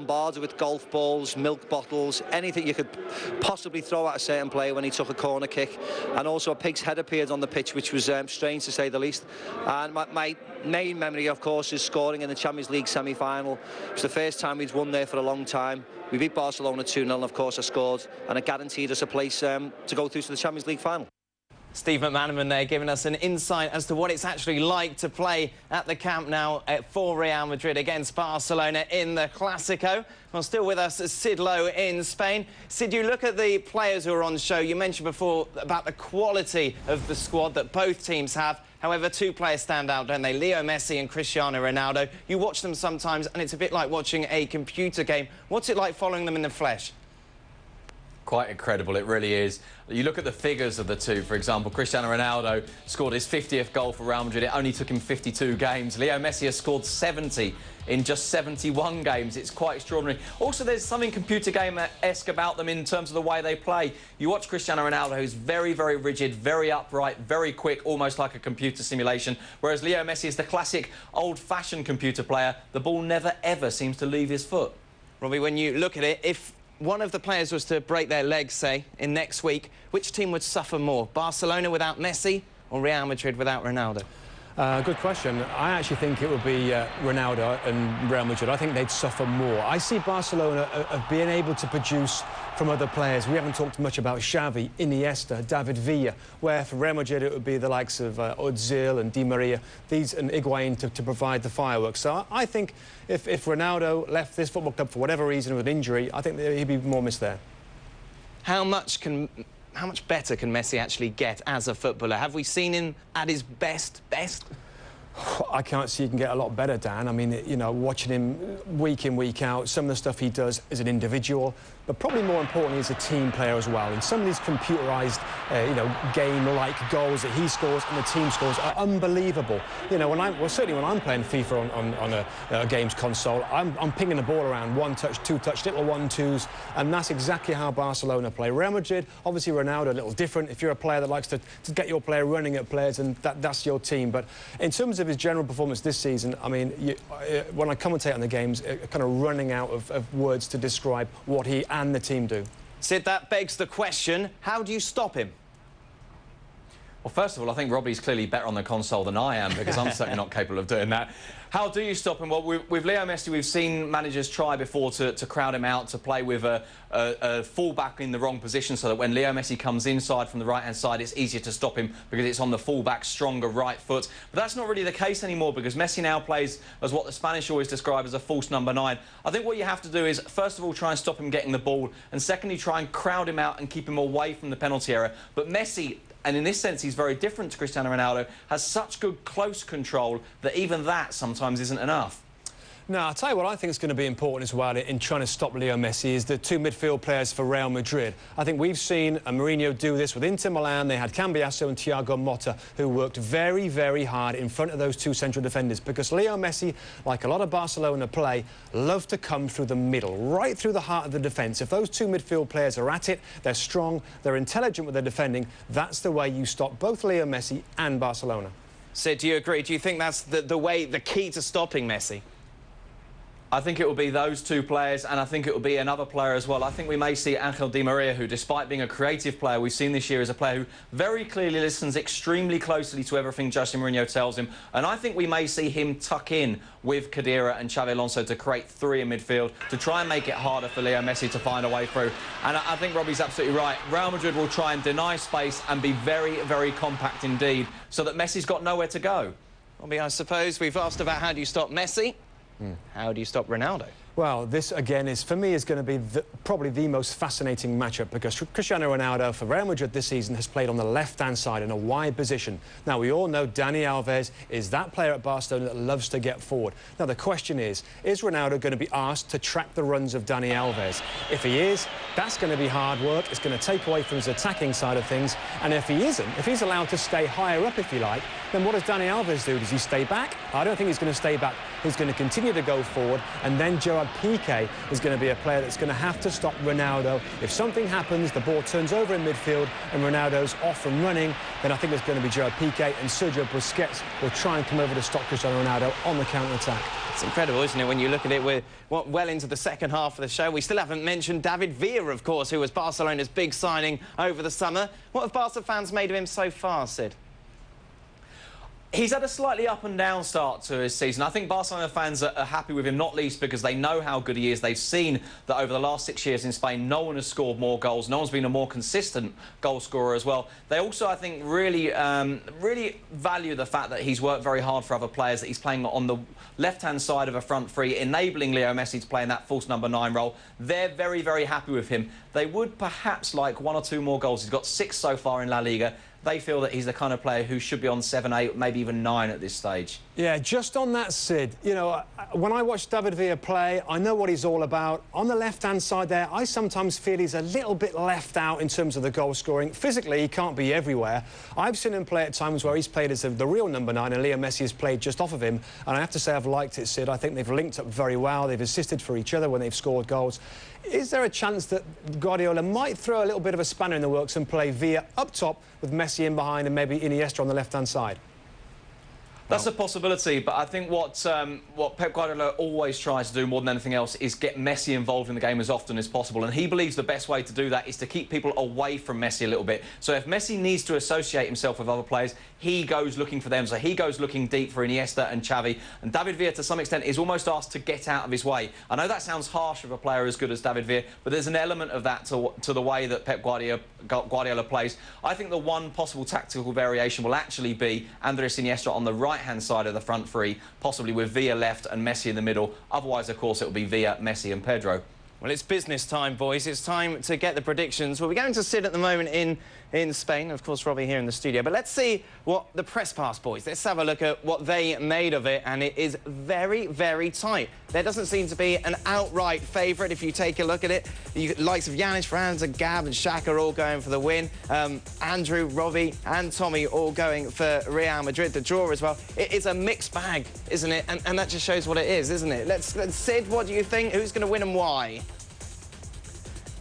bombarded with golf balls, milk bottles, anything you could possibly throw at a certain player when he took a corner kick. And also a pig's head appeared on the pitch, which was strange to say the least. And my main memory, of course, is scoring in the Champions League semi-final. It was the first time we'd won there for a long time. We beat Barcelona 2-0, and of course I scored, and it guaranteed us a place to go through to the Champions League final. Steve McManaman there giving us an insight as to what it's actually like to play at the Camp Nou for Real Madrid against Barcelona in the Clasico. Well, still with us is Sid Lowe in Spain. Sid, you look at the players who are on show. You mentioned before about the quality of the squad that both teams have. However, two players stand out, don't they? Leo Messi and Cristiano Ronaldo. You watch them sometimes and it's a bit like watching a computer game. What's it like following them in the flesh? Quite incredible, it really is. You look at the figures of the two, for example, Cristiano Ronaldo scored his 50th goal for Real Madrid. It only took him 52 games. Leo Messi has scored 70 in just 71 games. It's quite extraordinary. Also, there's something computer game-esque about them in terms of the way they play. You watch Cristiano Ronaldo, who's very, very rigid, very upright, very quick, almost like a computer simulation, whereas Leo Messi is the classic old-fashioned computer player. The ball never, ever seems to leave his foot. Robbie, when you look at it, if one of the players was to break their legs, say, in next week, which team would suffer more? Barcelona without Messi or Real Madrid without Ronaldo? Good question. I actually think it would be Ronaldo and Real Madrid. I think they'd suffer more. I see Barcelona of being able to produce from other players. We haven't talked much about Xavi, Iniesta, David Villa, where for Real Madrid it would be the likes of Ozil and Di Maria, these and Higuain to provide the fireworks. So I think if Ronaldo left this football club for whatever reason with an injury, I think he'd be more missed there. How much better can Messi actually get as a footballer? Have we seen him at his best? I can't see he can get a lot better, Dan. I mean, you know, watching him week in, week out, some of the stuff he does as an individual, but probably more importantly as a team player as well. And some of these computerised, game-like goals that he scores and the team scores are unbelievable. You know, certainly when I'm playing FIFA on a games console, I'm pinging the ball around, one touch, two touch, little 1-2s, and that's exactly how Barcelona play. Real Madrid, obviously Ronaldo, a little different. If you're a player that likes to get your player running at players, and that's your team. But in terms of his general performance this season, I mean, when I commentate on the games, kind of running out of words to describe what he and the team do. Sid, that begs the question, how do you stop him? Well, first of all, I think Robbie's clearly better on the console than I am, because I'm certainly not capable of doing that. How do you stop him? Well, with Leo Messi, we've seen managers try before to crowd him out, to play with a full-back in the wrong position, so that when Leo Messi comes inside from the right-hand side, it's easier to stop him because it's on the full-back, stronger right foot. But that's not really the case anymore, because Messi now plays as what the Spanish always describe as a false number 9. I think what you have to do is, first of all, try and stop him getting the ball, and secondly, try and crowd him out and keep him away from the penalty area. But Messi, and in this sense he's very different to Cristiano Ronaldo, has such good close control that even that sometimes isn't enough. No, I'll tell you what I think is going to be important as well in trying to stop Leo Messi is the two midfield players for Real Madrid. I think we've seen Mourinho do this with Inter Milan. They had Cambiasso and Thiago Motta, who worked very, very hard in front of those two central defenders, because Leo Messi, like a lot of Barcelona play, love to come through the middle, right through the heart of the defence. If those two midfield players are at it, they're strong, they're intelligent with their defending, that's the way you stop both Leo Messi and Barcelona. Sid, do you agree? Do you think that's the key to stopping Messi? I think it will be those two players, and I think it will be another player as well. I think we may see Angel Di Maria, who, despite being a creative player, we've seen this year as a player who very clearly listens extremely closely to everything Jose Mourinho tells him. And I think we may see him tuck in with Khedira and Xavi Alonso to create three in midfield, to try and make it harder for Leo Messi to find a way through. And I think Robbie's absolutely right. Real Madrid will try and deny space and be very, very compact indeed, so that Messi's got nowhere to go. Robbie, I suppose we've asked about how do you stop Messi. How do you stop Ronaldo? Well, this, again, for me, is going to be probably the most fascinating matchup, because Cristiano Ronaldo for Real Madrid this season has played on the left-hand side in a wide position. Now, we all know Dani Alves is that player at Barcelona that loves to get forward. Now, the question is Ronaldo going to be asked to track the runs of Dani Alves? If he is, that's going to be hard work. It's going to take away from his attacking side of things. And if he isn't, if he's allowed to stay higher up, if you like, then what does Dani Alves do? Does he stay back? I don't think he's going to stay back. He's going to continue to go forward, and then Joao Gerard Piqué is going to be a player that's going to have to stop Ronaldo. If something happens, the ball turns over in midfield and Ronaldo's off and running, then I think it's going to be Gerard Piqué, and Sergio Busquets will try and come over to stop Cristiano Ronaldo on the counter-attack. It's incredible, isn't it, when you look at it? We're well into the second half of the show. We still haven't mentioned David Villa, of course, who was Barcelona's big signing over the summer. What have Barca fans made of him so far, Sid? He's had a slightly up-and-down start to his season. I think Barcelona fans are happy with him, not least because they know how good he is. They've seen that over the last 6 years in Spain, no one has scored more goals. No one's been a more consistent goal scorer as well. They also, I think, really value the fact that he's worked very hard for other players, that he's playing on the left-hand side of a front three, enabling Leo Messi to play in that false number 9 role. They're very, very happy with him. They would perhaps like 1 or 2 more goals. He's got 6 so far in La Liga. They feel that he's the kind of player who should be on 7, 8, maybe even 9 at this stage. Yeah, just on that, Sid, you know, when I watch David Villa play, I know what he's all about. On the left-hand side there, I sometimes feel he's a little bit left out in terms of the goal scoring. Physically, he can't be everywhere. I've seen him play at times where he's played as the real number 9 and Leo Messi has played just off of him. And I have to say I've liked it, Sid. I think they've linked up very well. They've assisted for each other when they've scored goals. Is there a chance that Guardiola might throw a little bit of a spanner in the works and play Villa up top with Messi in behind and maybe Iniesta on the left-hand side? That's a possibility, but I think what Pep Guardiola always tries to do more than anything else is get Messi involved in the game as often as possible, and he believes the best way to do that is to keep people away from Messi a little bit. So if Messi needs to associate himself with other players, he goes looking for them. So he goes looking deep for Iniesta and Xavi, and David Villa, to some extent, is almost asked to get out of his way. I know that sounds harsh of a player as good as David Villa, but there's an element of that to the way that Pep Guardiola plays. I think the one possible tactical variation will actually be Andres Iniesta on the right-hand side of the front three, possibly with Villa left and Messi in the middle. Otherwise, of course, it will be Villa, Messi and Pedro. Well, it's business time, boys. It's time to get the predictions. Well, we're going to sit at the moment in Spain. Of course, Robbie here in the studio. But let's see what the press pass boys, let's have a look at what they made of it. And it is very, very tight. There doesn't seem to be an outright favourite if you take a look at it. The likes of Yanis, Franz and Gab and Shaq are all going for the win. Andrew, Robbie and Tommy all going for Real Madrid, the draw as well. It is a mixed bag, isn't it? And that just shows what it is, isn't it? Let's Sid, what do you think? Who's going to win and why?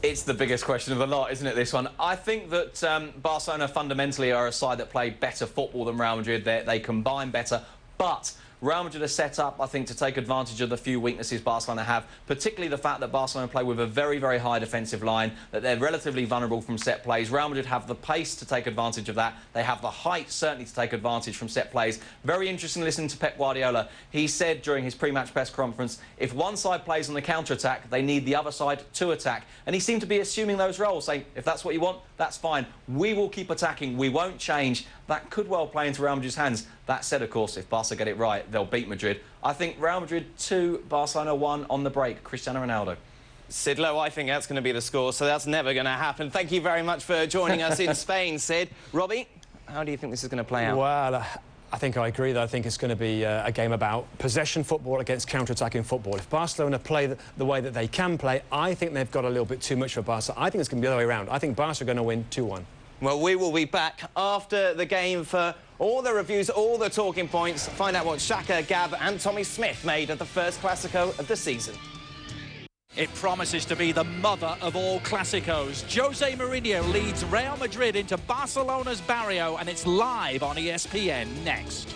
It's the biggest question of the lot, isn't it, this one? I think that Barcelona fundamentally are a side that play better football than Real Madrid. They combine better, but Real Madrid are set up, I think, to take advantage of the few weaknesses Barcelona have, particularly the fact that Barcelona play with a very, very high defensive line, that they're relatively vulnerable from set plays. Real Madrid have the pace to take advantage of that. They have the height, certainly, to take advantage from set plays. Very interesting listening to Pep Guardiola. He said during his pre-match press conference, if one side plays on the counter-attack, they need the other side to attack. And he seemed to be assuming those roles, saying, if that's what you want, that's fine. We will keep attacking. We won't change. That could well play into Real Madrid's hands. That said, of course, if Barca get it right, they'll beat Madrid. I think Real Madrid 2, Barcelona 1 on the break. Cristiano Ronaldo. Sid Lowe, I think that's going to be the score, so that's never going to happen. Thank you very much for joining us in Spain, Sid. Robbie, how do you think this is going to play out? Well, I think I agree that I think it's going to be a game about possession football against counter-attacking football. If Barcelona play the way that they can play, I think they've got a little bit too much for Barca. I think it's going to be the other way around. I think Barca are going to win 2-1. Well, we will be back after the game for all the reviews, all the talking points, find out what Xhaka, Gab and Tommy Smith made of the first Clasico of the season. It promises to be the mother of all Clásicos. Jose Mourinho leads Real Madrid into Barcelona's barrio, and it's live on ESPN next.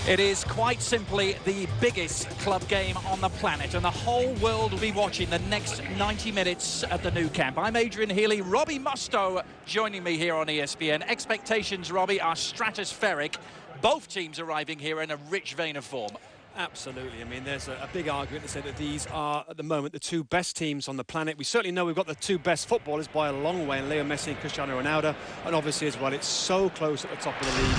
It is quite simply the biggest club game on the planet, and the whole world will be watching the next 90 minutes at the Nou Camp. I'm Adrian Healy, Robbie Mustoe joining me here on ESPN. Expectations, Robbie, are stratospheric. Both teams arriving here in a rich vein of form. Absolutely. I mean, there's a big argument to say that these are, at the moment, the 2 best teams on the planet. We certainly know we've got the 2 best footballers by a long way, in Leo Messi and Cristiano Ronaldo. And obviously, as well, it's so close at the top of the league.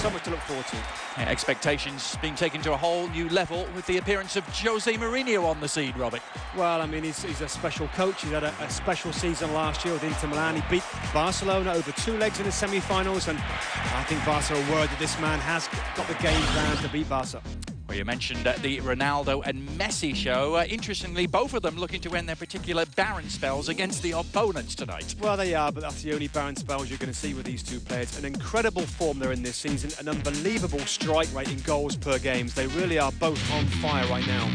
So much to look forward to. Yeah, expectations being taken to a whole new level with the appearance of Jose Mourinho on the scene, Robbie. Well, I mean, he's a special coach. He's had a special season last year with Inter Milan. He beat Barcelona over 2 legs in the semi-finals. And I think Barca are worried that this man has got the game plan to beat Barca. Well, you mentioned the Ronaldo and Messi show. Interestingly, both of them looking to end their particular barren spells against the opponents tonight. Well, they are, but that's the only barren spells you're going to see with these two players. An incredible form they're in this season, an unbelievable strike rate in goals per game. They really are both on fire right now.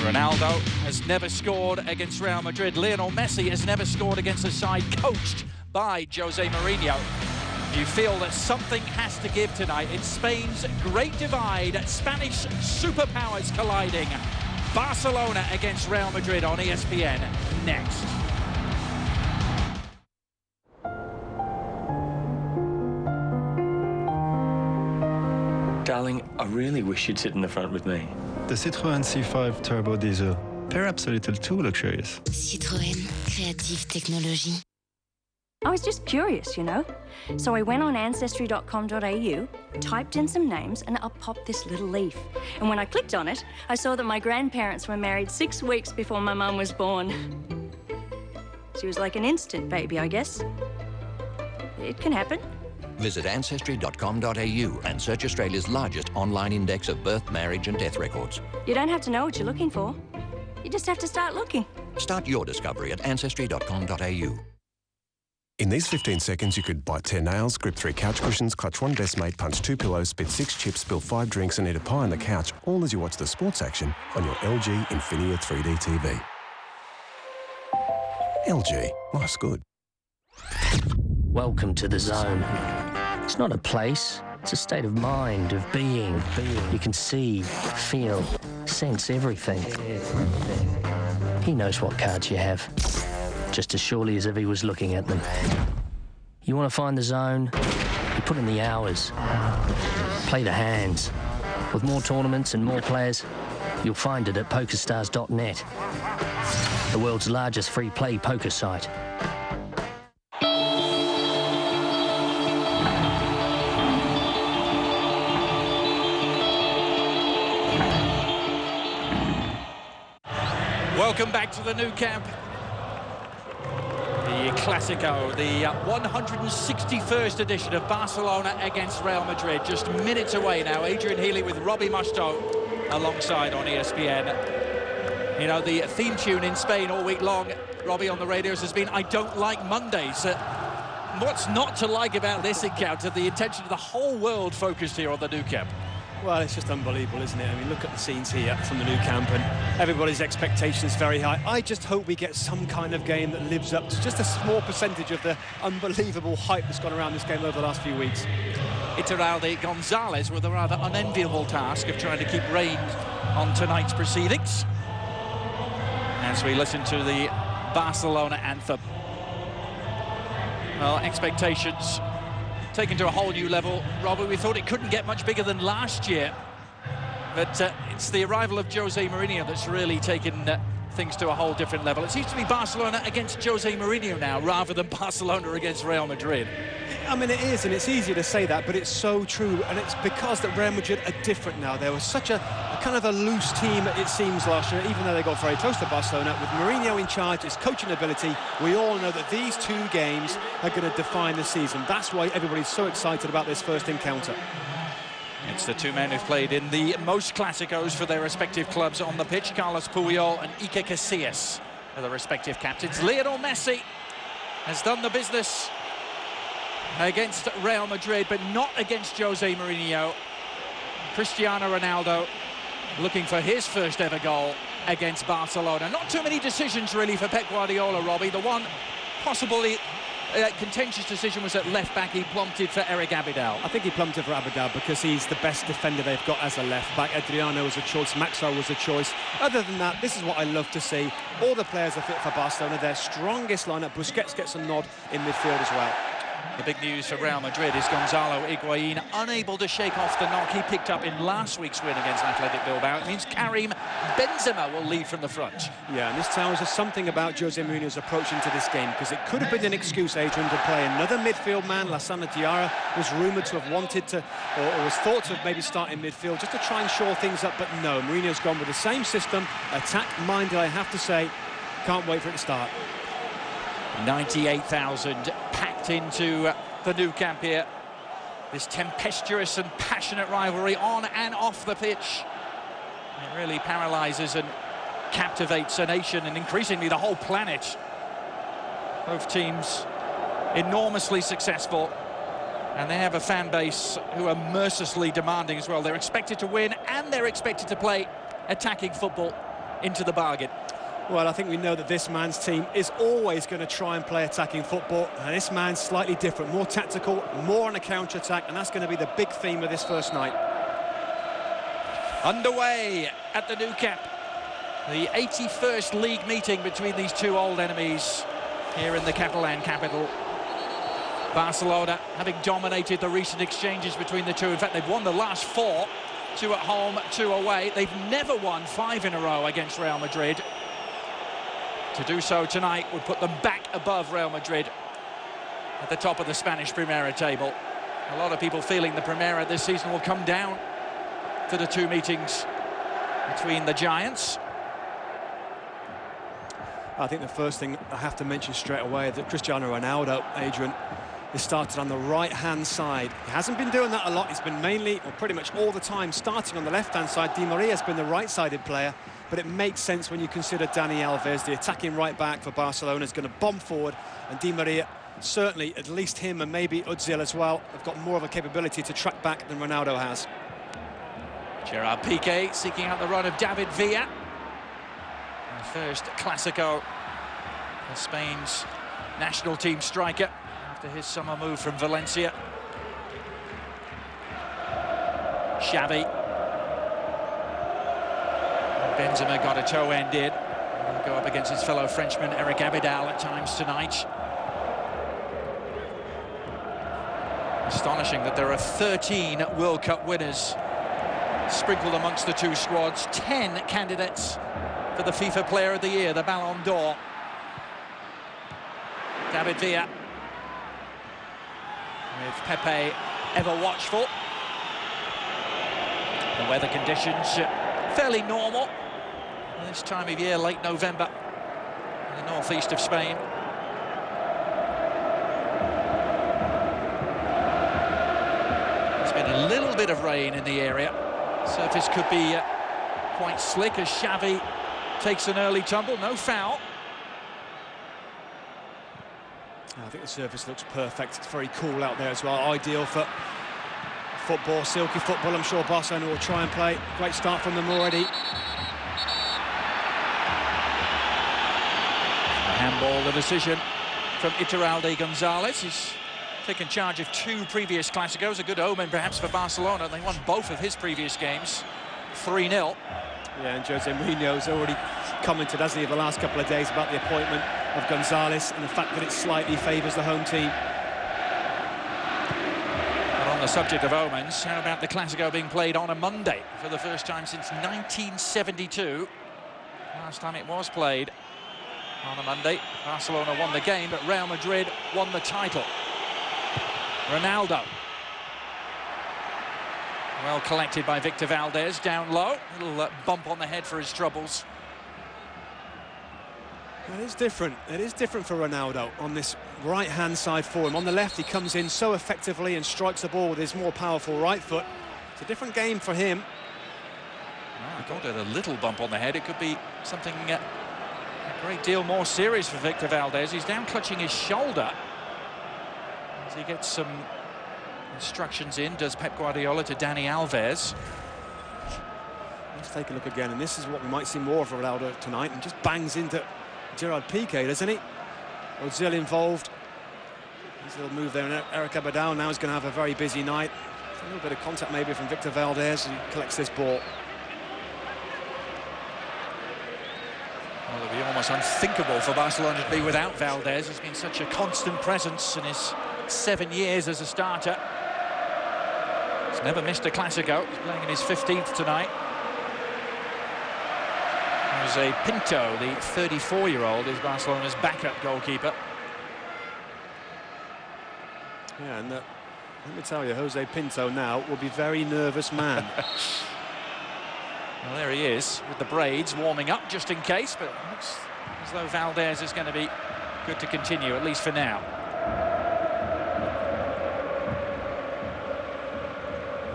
Ronaldo has never scored against Real Madrid. Lionel Messi has never scored against a side coached by Jose Mourinho. You feel that something has to give tonight. It's Spain's great divide, Spanish superpowers colliding. Barcelona against Real Madrid on ESPN next. Darling, I really wish you'd sit in the front with me. The Citroën C5 Turbo Diesel, perhaps a little too luxurious. Citroën, créative technologie. I was just curious, you know. So I went on ancestry.com.au, typed in some names, and up popped this little leaf. And when I clicked on it, I saw that my grandparents were married 6 weeks before my mum was born. She was like an instant baby, I guess. It can happen. Visit ancestry.com.au and search Australia's largest online index of birth, marriage and death records. You don't have to know what you're looking for. You just have to start looking. Start your discovery at ancestry.com.au. In these 15 seconds, you could bite 10 nails, grip 3 couch cushions, clutch 1 deskmate, punch 2 pillows, spit 6 chips, spill 5 drinks and eat a pie on the couch, all as you watch the sports action on your LG Infinia 3D TV. LG, life's good. Welcome to the zone. It's not a place, it's a state of mind, of being. You can see, feel, sense everything. He knows what cards you have, just as surely as if he was looking at them. You want to find the zone? You put in the hours. Play the hands. With more tournaments and more players, you'll find it at PokerStars.net, the world's largest free-play poker site. Welcome back to the new camp. The Clasico, the 161st edition of Barcelona against Real Madrid. Just minutes away now. Adrian Healy with Robbie Mustoe alongside on ESPN. You know, the theme tune in Spain all week long, Robbie, on the radios has been, I don't like Mondays. What's not to like about this encounter? The attention of the whole world focused here on the new camp. Well, it's just unbelievable, isn't it? I mean, look at the scenes here from the new camp, and everybody's expectations very high. I just hope we get some kind of game that lives up to just a small percentage of the unbelievable hype that's gone around this game over the last few weeks. Iturralde Gonzalez with a rather unenviable task of trying to keep rein on tonight's proceedings as we listen to the Barcelona anthem. Well, expectations taken to a whole new level. Robert, we thought it couldn't get much bigger than last year, but it's the arrival of Jose Mourinho that's really taken things to a whole different level. It seems to be Barcelona against Jose Mourinho now, rather than Barcelona against Real Madrid. I mean, it is, and it's easier to say that, but it's so true, and it's because that Real Madrid are different now. There was such a kind of a loose team, it seems, last year, even though they got very close to Barcelona. With Mourinho in charge, his coaching ability, we all know that these two games are going to define the season. That's why everybody's so excited about this first encounter. It's the two men who've played in the most Clásicos for their respective clubs on the pitch. Carlos Puyol and Iker Casillas are the respective captains. Lionel Messi has done the business against Real Madrid, but not against Jose Mourinho. Cristiano Ronaldo looking for his first ever goal against Barcelona. Not too many decisions really for Pep Guardiola, Robbie. The one possibly contentious decision was at left back. He plumped for Eric Abidal. I think he plumped for Abidal because he's the best defender they've got as a left back. Adriano was a choice, Maxwell was a choice. Other than that, this is what I love to see. All the players are fit for Barcelona. Their strongest lineup. Busquets gets a nod in midfield as well. The big news for Real Madrid is Gonzalo Higuain unable to shake off the knock he picked up in last week's win against Athletic Bilbao. It means Karim Benzema will lead from the front. Yeah, and this tells us something about Jose Mourinho's approach into this game, because it could have been an excuse, Adrian, to play another midfield man. Lassana Diarra was rumoured to have wanted to, or was thought to maybe start in midfield just to try and shore things up, but no, Mourinho's gone with the same system, attack-minded, I have to say. Can't wait for it to start. 98,000 packed into the new camp here. This tempestuous and passionate rivalry on and off the pitch. It really paralyses and captivates a nation and increasingly the whole planet. Both teams enormously successful, and they have a fan base who are mercilessly demanding as well. They're expected to win and they're expected to play attacking football into the bargain. Well, I think we know that this man's team is always going to try and play attacking football, and this man's slightly different, more tactical, more on a counter-attack, and that's going to be the big theme of this first night. Underway at the Nou Camp, the 81st league meeting between these two old enemies here in the Catalan capital. Barcelona having dominated the recent exchanges between the two. In fact, they've won the last 4, 2 at home, 2 away. They've never won 5 in a row against Real Madrid. To do so tonight would put them back above Real Madrid at the top of the Spanish Primera table. A lot of people feeling the Primera this season will come down to the 2 meetings between the giants. I think the first thing I have to mention straight away is that Cristiano Ronaldo, Adrian, has started on the right-hand side. He hasn't been doing that a lot. He's been mainly, or pretty much all the time, starting on the left-hand side. Di Maria's been the right-sided player, but it makes sense when you consider Dani Alves, the attacking right-back for Barcelona, is going to bomb forward, and Di Maria, certainly, at least him and maybe Özil as well, have got more of a capability to track back than Ronaldo has. Gerard Piqué seeking out the run of David Villa. The first Clasico for Spain's national team striker after his summer move from Valencia. Xavi. Benzema got a toe end in. He'll go up against his fellow Frenchman Eric Abidal at times tonight. Astonishing that there are 13 World Cup winners sprinkled amongst the two squads. 10 candidates for the FIFA Player of the Year, the Ballon d'Or. David Villa, with Pepe ever watchful. The weather conditions fairly normal this time of year, late November, in the northeast of Spain. There's been a little bit of rain in the area. Surface could be quite slick as Xavi takes an early tumble. No foul. I think the surface looks perfect. It's very cool out there as well. Ideal for football, silky football. I'm sure Barcelona will try and play. Great start from them already. A handball, the decision from Iturralde Gonzalez. He's taken charge of 2 previous Clásicos. A good omen perhaps for Barcelona. They won both of his previous games 3-0. Yeah, and Jose Mourinho's already commented, hasn't he, over the last couple of days about the appointment of Gonzalez and the fact that it slightly favours the home team. But on the subject of omens, how about the Clasico being played on a Monday for the first time since 1972? Last time it was played on a Monday. Barcelona won the game, but Real Madrid won the title. Ronaldo. Well collected by Victor Valdez, down low. Little bump on the head for his troubles. It is different. It is different for Ronaldo on this right-hand side for him. On the left, he comes in so effectively and strikes the ball with his more powerful right foot. It's a different game for him. Oh, I thought it had a little bump on the head. It could be something a great deal more serious for Victor Valdez. He's down clutching his shoulder as he gets some instructions in, does Pep Guardiola to Dani Alves. Let's take a look again, and this is what we might see more of Ronaldo tonight, and just bangs into Gerard Piqué, doesn't he? Özil involved. There's a little move there, and Eric Abidal now is going to have a very busy night. A little bit of contact maybe from Victor Valdez, and he collects this ball. Well, it'll be almost unthinkable for Barcelona to be without Valdez. He's been such a constant presence in his 7 years as a starter. He's never missed a Clasico. He's playing in his 15th tonight. Jose Pinto, the 34-year-old, is Barcelona's backup goalkeeper. Yeah, and let me tell you, Jose Pinto now will be a very nervous man. Well, there he is with the braids warming up just in case, but it looks as though Valdez is going to be good to continue, at least for now.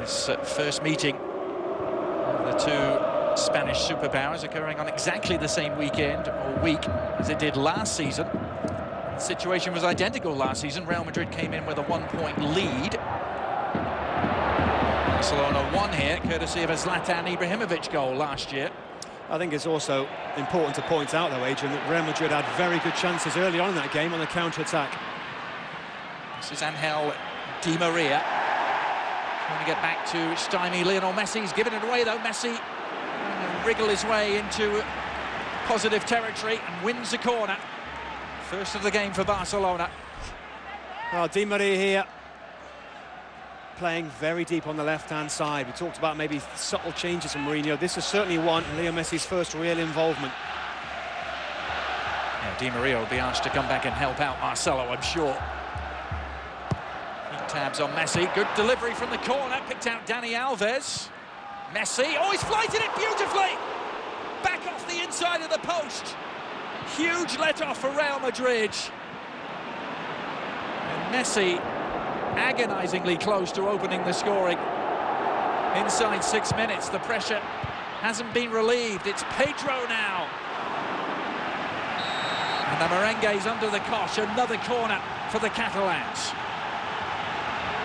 This first meeting of the two Spanish superpowers occurring on exactly the same weekend or week as it did last season. The situation was identical last season. Real Madrid came in with a 1-point lead. Barcelona won here, courtesy of a Zlatan Ibrahimovic goal last year. I think it's also important to point out, though, Adrian, that Real Madrid had very good chances early on in that game on the counter-attack. This is Angel Di Maria. Trying to get back to stymie Lionel Messi. He's given it away, though. Messi wriggle his way into positive territory and wins the corner. First of the game for Barcelona. Well, Di Maria here, playing very deep on the left-hand side. We talked about maybe subtle changes from Mourinho. This is certainly one, Leo Messi's first real involvement. Yeah, Di Maria will be asked to come back and help out Marcelo, I'm sure. He tabs on Messi. Good delivery from the corner. Picked out Dani Alves. Messi. Oh, he's flighted it beautifully. Back off the inside of the post. Huge let-off for Real Madrid. And Messi agonisingly close to opening the scoring. Inside 6 minutes, the pressure hasn't been relieved. It's Pedro now. And the merengues under the cosh. Another corner for the Catalans.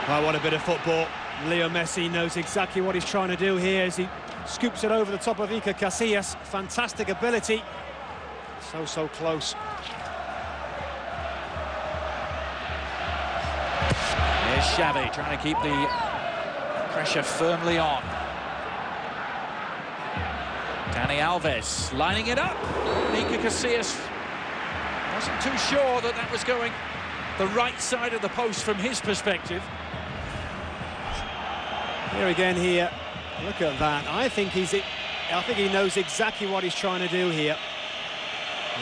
Well, what a bit of football. Leo Messi knows exactly what he's trying to do here as he scoops it over the top of Iker Casillas. Fantastic ability. So close. Here's Xavi trying to keep the pressure firmly on. Dani Alves lining it up. Iker Casillas wasn't too sure that that was going the right side of the post from his perspective. Here again here. Look at that. I think he knows exactly what he's trying to do here.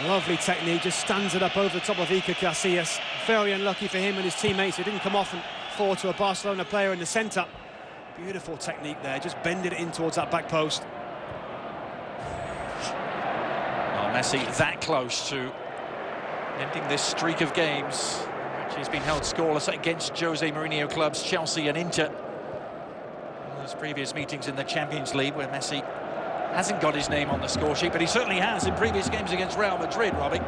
Lovely technique, just stands it up over the top of Iker Casillas. Very unlucky for him and his teammates who didn't come off and fall to a Barcelona player in the centre. Beautiful technique there, just bending it in towards that back post. Well, Messi that close to ending this streak of games, which he's been held scoreless against Jose Mourinho clubs Chelsea and Inter. Those previous meetings in the Champions League where Messi hasn't got his name on the score sheet, but he certainly has in previous games against Real Madrid, Robbie.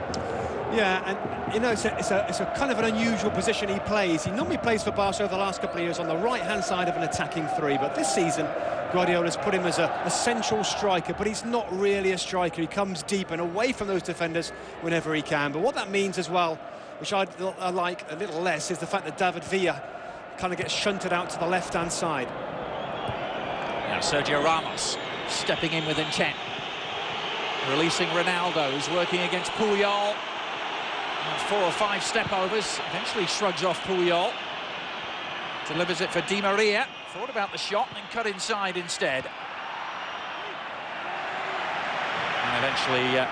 Yeah, and you know, it's a kind of an unusual position he plays. He normally plays for Barca over the last couple of years on the right-hand side of an attacking three, but this season Guardiola's put him as a central striker, but he's not really a striker. He comes deep and away from those defenders whenever he can. But what that means as well, which I like a little less, is the fact that David Villa kind of gets shunted out to the left-hand side. Now Sergio Ramos stepping in with intent, releasing Ronaldo, who's working against Puyol. And 4 or 5 step-overs, eventually shrugs off Puyol. Delivers it for Di Maria. Thought about the shot and cut inside instead. And eventually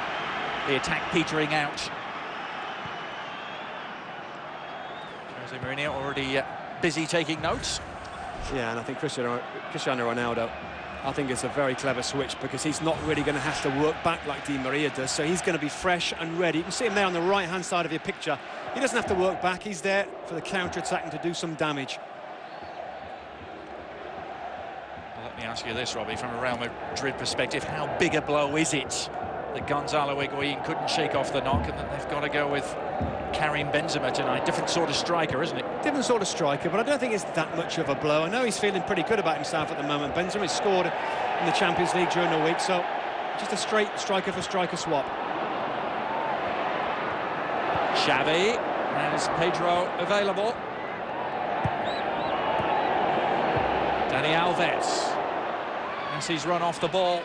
the attack petering out. Jose Mourinho already busy taking notes. Yeah, and I think Cristiano Ronaldo, I think it's a very clever switch because he's not really going to have to work back like Di Maria does, so he's going to be fresh and ready. You can see him there on the right-hand side of your picture. He doesn't have to work back, he's there for the counter-attack and to do some damage. Well, let me ask you this, Robbie, from a Real Madrid perspective, how big a blow is it that Gonzalo Higuain couldn't shake off the knock and that they've got to go with Karim Benzema tonight? Different sort of striker, isn't it? Different sort of striker, but I don't think it's that much of a blow. I know he's feeling pretty good about himself at the moment. Benzema scored in the Champions League during the week, so just a straight striker-for-striker swap. Xavi has Pedro available. Dani Alves. Messi's run off the ball.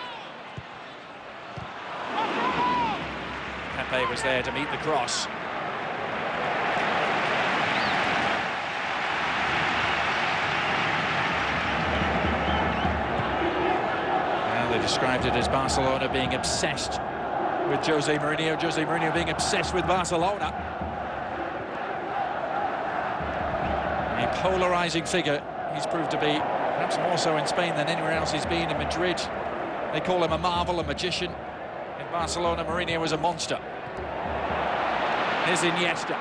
Pepe was there to meet the cross. They described it as Barcelona being obsessed with Jose Mourinho, Jose Mourinho being obsessed with Barcelona. A polarising figure he's proved to be, perhaps more so in Spain than anywhere else he's been. In Madrid, they call him a marvel, a magician. In Barcelona, Mourinho was a monster. Here's Iniesta.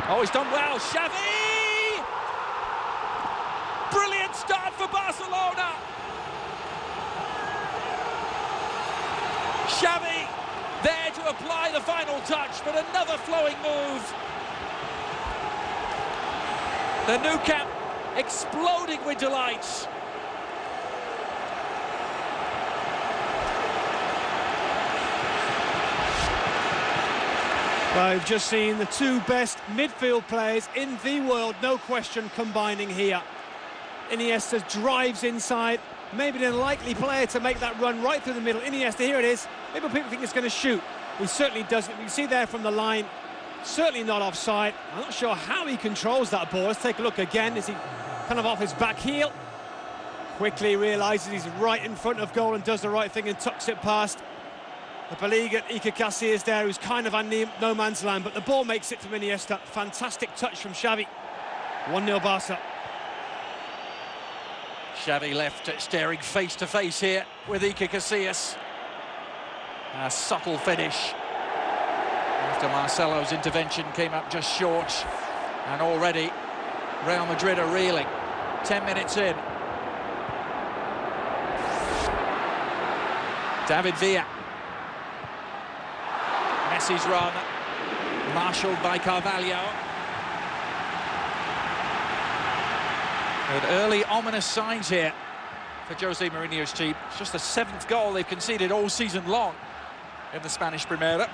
Oh, he's done well. Xavi! Brilliant start for Barcelona! Xavi there to apply the final touch, but another flowing move. The Nou Camp exploding with delight. I've just seen the two best midfield players in the world, no question, combining here. Iniesta drives inside, maybe an unlikely player to make that run right through the middle. Iniesta, here it is. Maybe people think he's going to shoot. He certainly doesn't. You can see there from the line, certainly not offside. I'm not sure how he controls that ball. Let's take a look again. Is he kind of off his back heel? Quickly realises he's right in front of goal and does the right thing and tucks it past the beleaguered Iker Casillas there, who's kind of on no man's land, but the ball makes it from Iniesta. Fantastic touch from Xavi. 1-0 Barca. Xavi left staring face to face here with Iker Casillas. A subtle finish after Marcelo's intervention came up just short, and already Real Madrid are reeling. 10 minutes in. David Villa. Messi's run, marshalled by Carvalho. But early ominous signs here for Jose Mourinho's team. It's just the 7th goal they've conceded all season long in the Spanish Primera.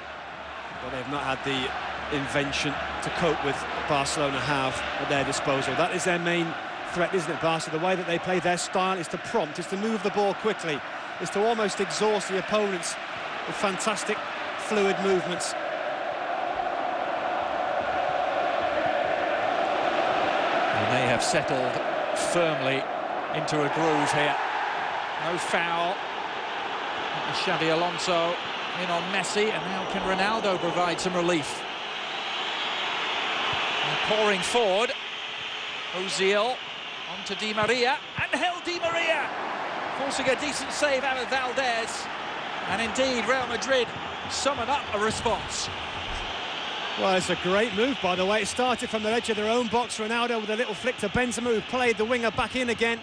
Well, they've not had the invention to cope with Barcelona have at their disposal. That is their main threat, isn't it, Barca? The way that they play, their style is to prompt, is to move the ball quickly, is to almost exhaust the opponents with fantastic fluid movements. And they have settled firmly into a groove here. No foul. Xavi Alonso in on Messi, and now can Ronaldo provide some relief? And pouring forward, Ozil onto Di Maria, and held Di Maria, forcing a decent save out of Valdez. And indeed, Real Madrid summon up a response. Well, it's a great move, by the way. It started from the edge of their own box. Ronaldo with a little flick to Benzema, who played the winger back in again.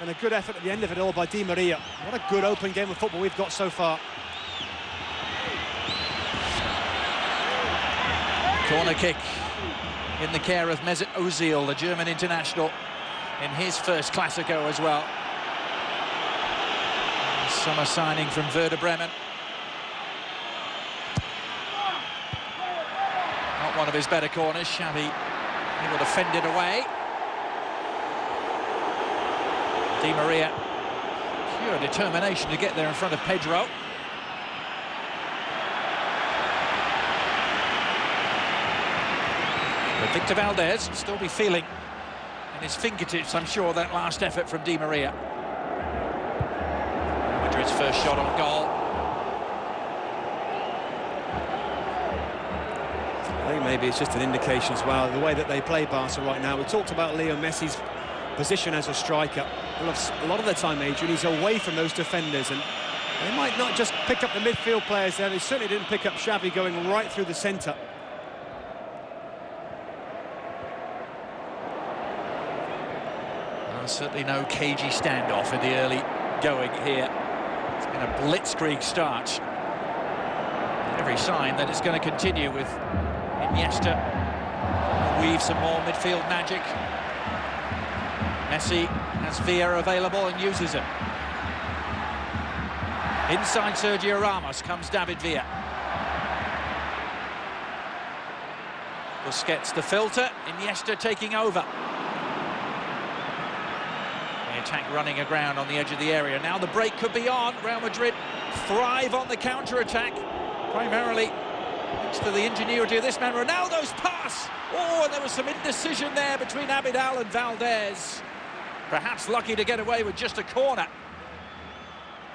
And a good effort at the end of it all by Di Maria. What a good open game of football we've got so far. Corner kick in the care of Mesut Ozil, the German international, in his first Clasico as well. Summer signing from Werder Bremen. Not one of his better corners. Xavi able to fend it away. Di Maria, pure determination to get there in front of Pedro. But Victor Valdez will still be feeling in his fingertips, I'm sure, that last effort from Di Maria. Madrid's first shot on goal. I think maybe it's just an indication as well, the way that they play Barca right now. We talked about Leo Messi's position as a striker. A lot of the time, Adrian, he's away from those defenders, and they might not just pick up the midfield players there. They certainly didn't pick up Xavi going right through the centre. Certainly no cagey standoff in the early going here. It's been a blitzkrieg start. Every sign that it's going to continue with Iniesta. Weave some more midfield magic. Messi has Villa available and uses it. Inside Sergio Ramos comes David Villa. Busquets the filter, Iniesta taking over. The attack running aground on the edge of the area. Now the break could be on. Real Madrid thrive on the counter-attack, primarily thanks to the ingenuity of this man. Ronaldo's pass! Oh, and there was some indecision there between Abidal and Valdez. Perhaps lucky to get away with just a corner.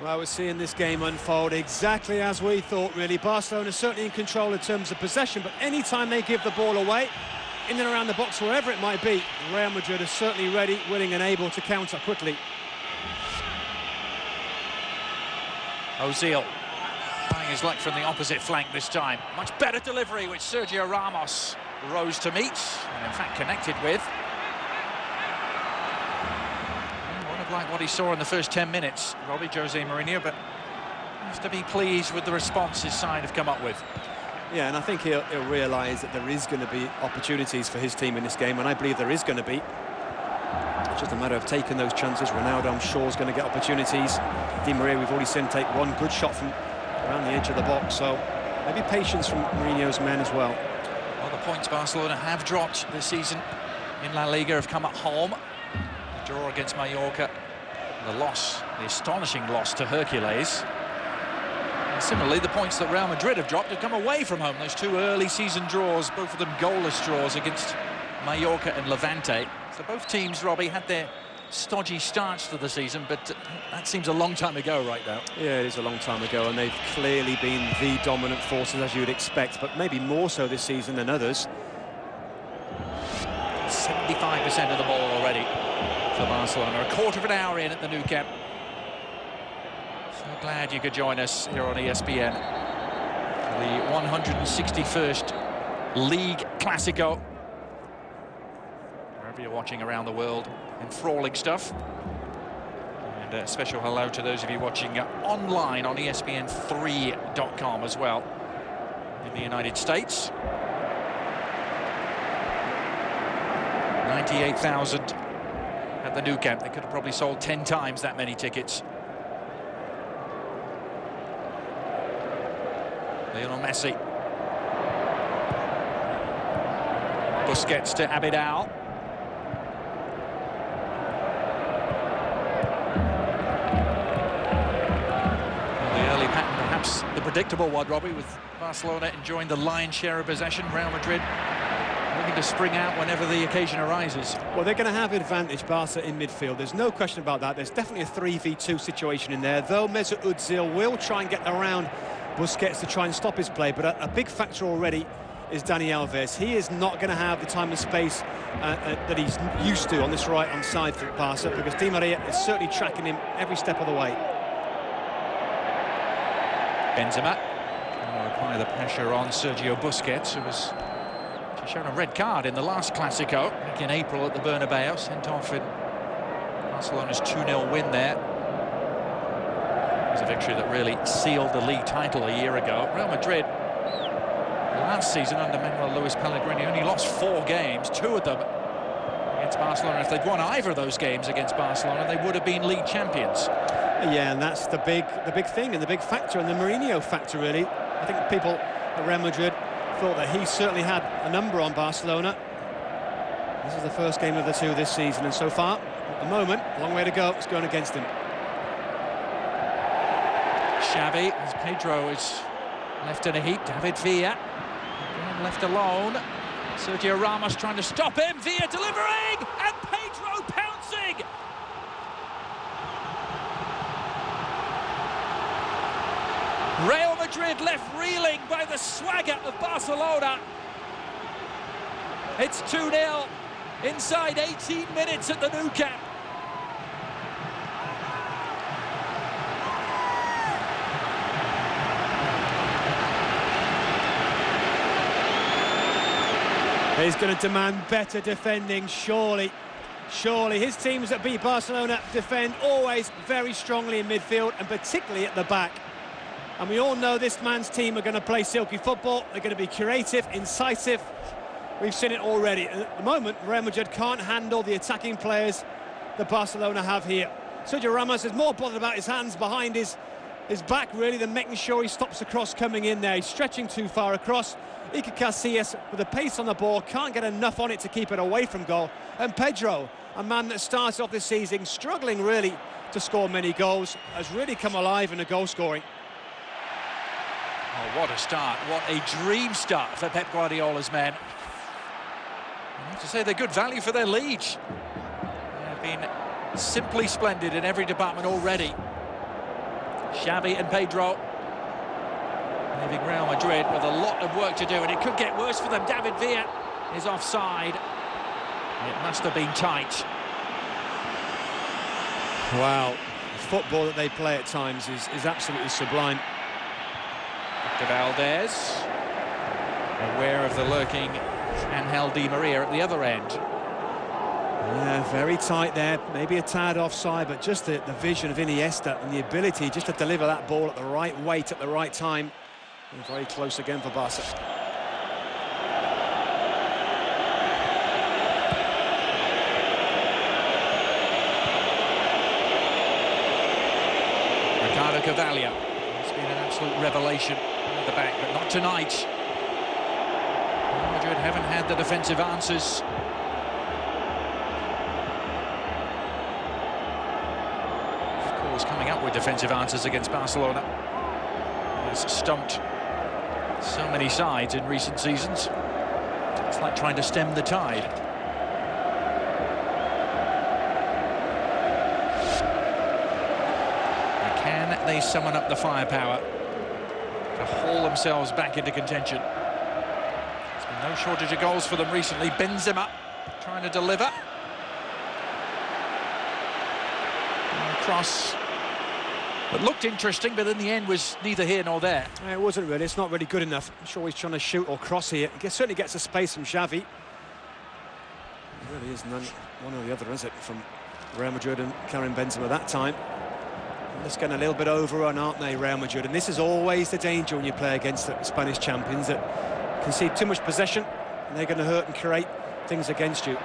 Well, we're seeing this game unfold exactly as we thought, really. Barcelona certainly in control in terms of possession, but any time they give the ball away, in and around the box, wherever it might be, Real Madrid is certainly ready, willing and able to counter quickly. Ozil trying his luck from the opposite flank this time. Much better delivery, which Sergio Ramos rose to meet, and in fact connected with. Like what he saw in the first 10 minutes, Robbie, Jose Mourinho, but has to be pleased with the response his side have come up with. Yeah, and I think he'll realise that there is going to be opportunities for his team in this game, and I believe there is going to be. It's just a matter of taking those chances. Ronaldo, I'm sure, is going to get opportunities. Di Maria, we've already seen him take one good shot from around the edge of the box, so maybe patience from Mourinho's men as well. Well, the points Barcelona have dropped this season in La Liga have come at home. The draw against Mallorca, the loss, the astonishing loss to Hercules. And similarly, the points that Real Madrid have dropped have come away from home. Those two early season draws, both of them goalless draws against Mallorca and Levante. So both teams, Robbie, had their stodgy starts to the season, but that seems a long time ago right now. Yeah, it is a long time ago, and they've clearly been the dominant forces, as you would expect, but maybe more so this season than others. 75% of the ball already for Barcelona. A quarter of an hour in at the Nou Camp. So glad you could join us here on ESPN. The 161st League Clasico. Wherever you're watching around the world, enthralling stuff. And a special hello to those of you watching online on ESPN3.com as well in the United States. 98,000 at the Nou Camp. They could have probably sold 10 times that many tickets. Lionel Messi. Busquets to Abidal. The early pattern, perhaps the predictable one, Robbie, with Barcelona enjoying the lion's share of possession. Real Madrid looking to spring out whenever the occasion arises. Well, they're going to have advantage, Barca, in midfield. There's no question about that. There's definitely a 3v2 situation in there, though Mesut Ozil will try and get around Busquets to try and stop his play, but a big factor already is Dani Alves. He is not going to have the time and space that he's used to on this right-hand side for Barca, because Di Maria is certainly tracking him every step of the way. Benzema will apply the pressure on Sergio Busquets, who was shown a red card in the last Clasico back in April at the Bernabeu, sent off in Barcelona's 2-0 win there. It was a victory that really sealed the league title a year ago. Real Madrid last season under Manuel Luis Pellegrini only lost 4 games, 2 of them against Barcelona. If they'd won either of those games against Barcelona, they would have been league champions. Yeah, and that's the big thing and the big factor, and the Mourinho factor, really. I think people at Real Madrid thought that he certainly had a number on Barcelona. This is the first game of the 2 this season, and so far, at the moment, a long way to go. It's going against him. Xavi, as Pedro is left in a heap. David Villa left alone. Sergio Ramos trying to stop him. Villa delivering, and Pedro pouncing. Real Madrid left reeling by the swagger of Barcelona. It's 2-0 inside 18 minutes at the Nou Camp. He's going to demand better defending, surely. Surely. His teams that beat Barcelona defend always very strongly in midfield, and particularly at the back. And we all know this man's team are going to play silky football. They're going to be creative, incisive. We've seen it already. At the moment, Real Madrid can't handle the attacking players that Barcelona have here. Sergio Ramos is more bothered about his hands behind his back, really, than making sure he stops the cross coming in there. He's stretching too far across. Iker Casillas, with the pace on the ball, can't get enough on it to keep it away from goal. And Pedro, a man that started off this season struggling really to score many goals, has really come alive in the goal scoring. Oh, what a start. What a dream start for Pep Guardiola's men. I have to say they're good value for their liege. They've been simply splendid in every department already. Xavi and Pedro leaving Real Madrid with a lot of work to do, and it could get worse for them. David Villa is offside. It must have been tight. Wow, the football that they play at times is absolutely sublime. Valdez, aware of the lurking Angel Di Maria at the other end. Yeah, very tight there. Maybe a tad offside, but just the vision of Iniesta and the ability just to deliver that ball at the right weight at the right time. And very close again for Barca. Ricardo Carvalho. It's been an absolute revelation at the back, but not tonight. Real Madrid haven't had the defensive answers. Of course, coming up with defensive answers against Barcelona has stumped so many sides in recent seasons. It's like trying to stem the tide. Can they summon up the firepower to haul themselves back into contention? There's been no shortage of goals for them recently. Benzema trying to deliver. Cross that looked interesting, but in the end was neither here nor there. It wasn't really. It's not really good enough. I'm sure he's trying to shoot or cross here. He certainly gets a space from Xavi. It really is none, one or the other, is it, from Real Madrid and Karim Benzema that time. They're just getting a little bit overrun, aren't they, Real Madrid? And this is always the danger when you play against the Spanish champions, that concede too much possession and they're going to hurt and create things against you.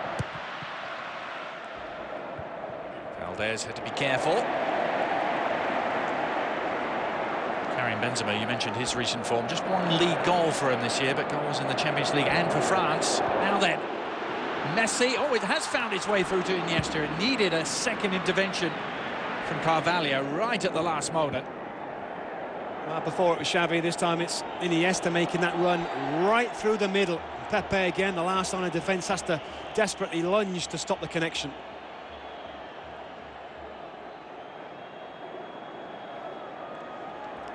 Valdez had to be careful. Karim Benzema, you mentioned his recent form. Just one league goal for him this year, but goals in the Champions League and for France. Now then, Messi. Oh, it has found its way through to Iniesta. It needed a second intervention from Carvalho right at the last moment. Before it was Xavi, this time it's Iniesta making that run right through the middle. Pepe again, the last line of defence, has to desperately lunge to stop the connection.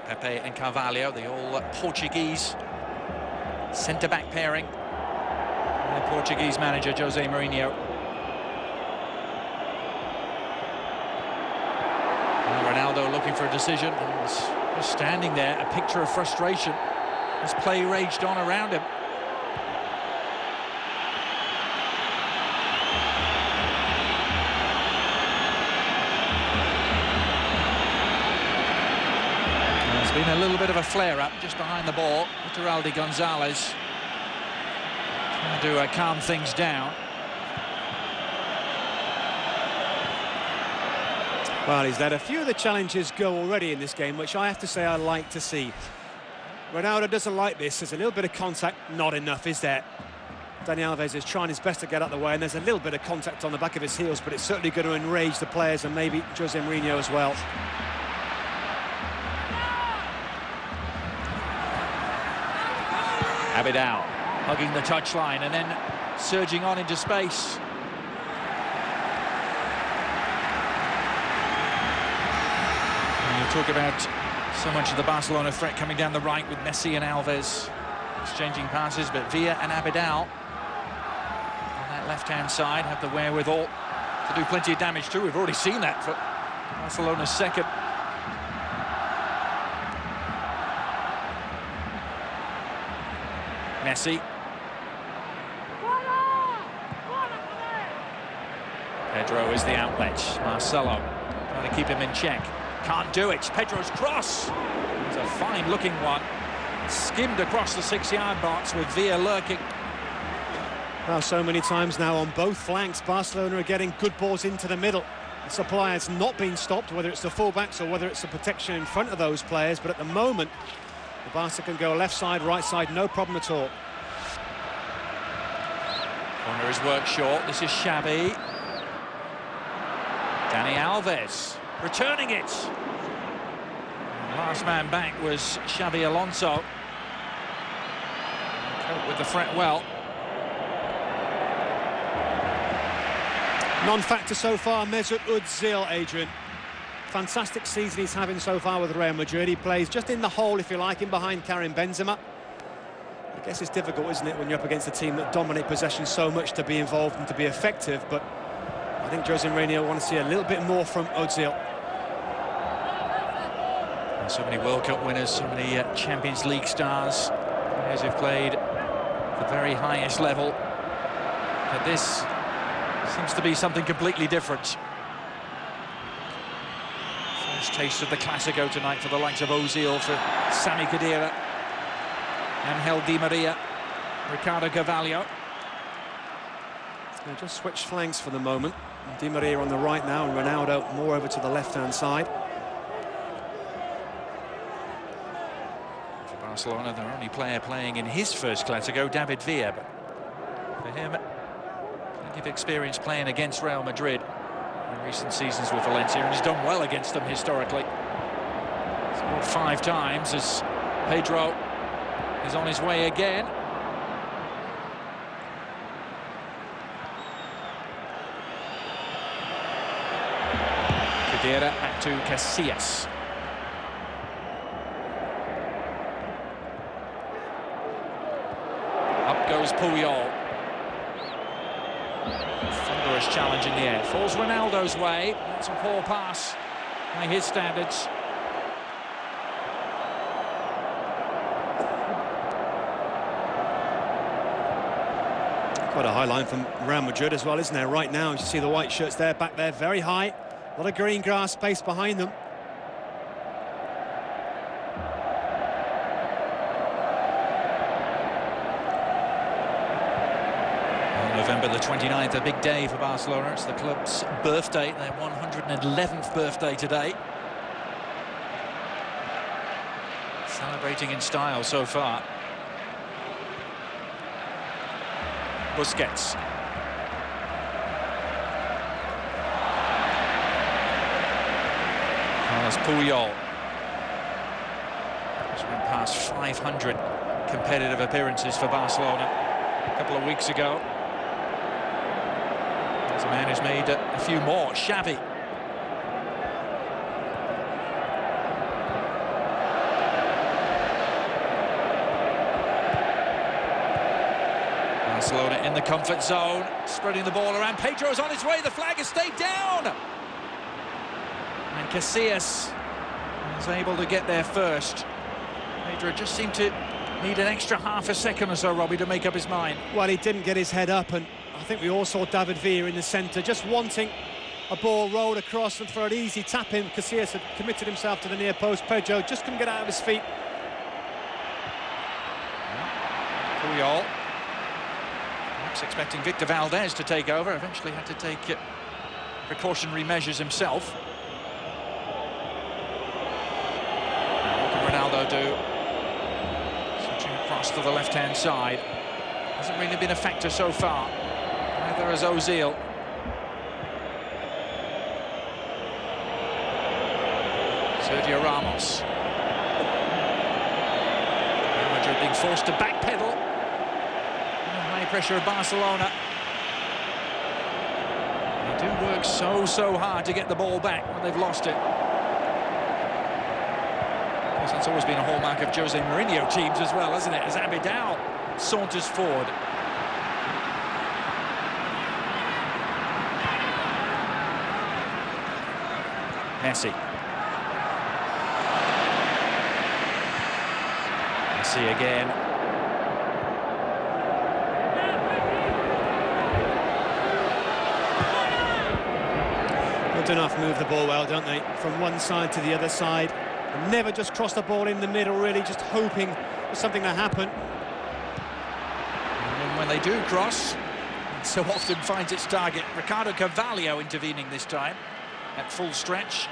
Pepe and Carvalho, the all-Portuguese centre-back pairing. And the Portuguese manager, Jose Mourinho. And Ronaldo looking for a decision. And just standing there, a picture of frustration as play raged on around him. There's been a little bit of a flare-up just behind the ball. Iturralde Gonzalez trying to calm things down. Well, he's let a few of the challenges go already in this game, which I have to say I like to see. Ronaldo doesn't like this. There's a little bit of contact, not enough, is there? Dani Alves is trying his best to get out of the way, and there's a little bit of contact on the back of his heels, but it's certainly going to enrage the players and maybe Jose Mourinho as well. Abidal hugging the touchline and then surging on into space. And you talk about so much of the Barcelona threat coming down the right with Messi and Alves exchanging passes, but Villa and Abidal on that left-hand side have the wherewithal to do plenty of damage too. We've already seen that for Barcelona's second. Messi. Pedro is the outlet. Marcelo trying to keep him in check. Can't do it. Pedro's cross. It's a fine-looking one. Skimmed across the 6-yard box with Villa lurking. Well, so many times now on both flanks, Barcelona are getting good balls into the middle. The supply has not been stopped, whether it's the fullbacks or whether it's the protection in front of those players. But at the moment, the Barca can go left side, right side, no problem at all. Corner is worked short. This is Xavi. Dani Alves returning it. Last man back was Xavi Alonso. Coped with the threat well. Non-factor so far, Mesut Ozil, Adrian. Fantastic season he's having so far with Real Madrid. He plays just in the hole, if you like, in behind Karim Benzema. I guess it's difficult, isn't it, when you're up against a team that dominate possession so much to be involved and to be effective, but I think Jose Mourinho want to see a little bit more from Ozil. So many World Cup winners, so many Champions League stars, players who've played at the very highest level. But this Seems to be something completely different. First taste of the Clasico tonight for the likes of Ozil, for Sami Khedira, Angel Di Maria, Ricardo Carvalho. They just switched flanks for the moment. Di Maria on the right now, and Ronaldo more over to the left-hand side. For Barcelona, their only player playing in his first Clasico, David Villa. But for him, plenty of experience playing against Real Madrid in recent seasons with Valencia, and he's done well against them historically. Scored 5 times as Pedro is on his way again. Khedira back to Casillas. Up goes Puyol. Thunderous challenge in the air. Falls Ronaldo's way. That's a poor pass by his standards. Quite a high line from Real Madrid as well, isn't there? Right now, you see the white shirts there, back there, very high. A lot of green grass space behind them. November the 29th, a big day for Barcelona. It's the club's birthday, their 111th birthday today. Celebrating in style so far. Busquets. Carlos Puyol. He's went past 500 competitive appearances for Barcelona a couple of weeks ago. There's a man who's made a few more, Xavi. Barcelona in the comfort zone, spreading the ball around. Pedro's on his way, the flag has stayed down. And Casillas is able to get there first. Pedro just seemed to need an extra half a second or so, Robbie, to make up his mind. Well, he didn't get his head up, and I think we all saw David Villa in the centre, just wanting a ball rolled across and for an easy tap in. Casillas had committed himself to the near post. Pedro just couldn't get out of his feet. Puyol. Perhaps expecting Victor Valdez to take over, eventually had to take precautionary measures himself. What can Ronaldo do? Switching across to the left-hand side. Hasn't really been a factor so far. Neither has Ozil. Sergio Ramos. Real Madrid being forced to backpedal. High pressure of Barcelona. They do work so hard to get the ball back when they've lost it. Because that's always been a hallmark of Jose Mourinho teams as well, hasn't it? As Abidal saunters forward. Messi. Messi again. Good enough, move the ball well, don't they? From one side to the other side. And never just cross the ball in the middle, really, just hoping for something to happen. And when they do cross, it so often finds its target. Ricardo Carvalho intervening this time at full stretch.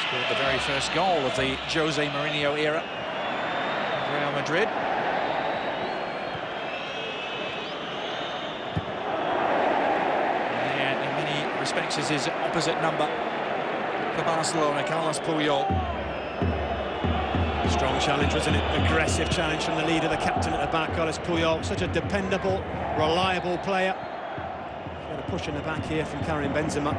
Scored the very first goal of the Jose Mourinho era. Real Madrid. And in many respects is his opposite number for Barcelona, Carlos Puyol. Strong challenge, wasn't it? Aggressive challenge from the leader, the captain at the back, Carlos Puyol. Such a dependable, reliable player. Got a push in the back here from Karim Benzema.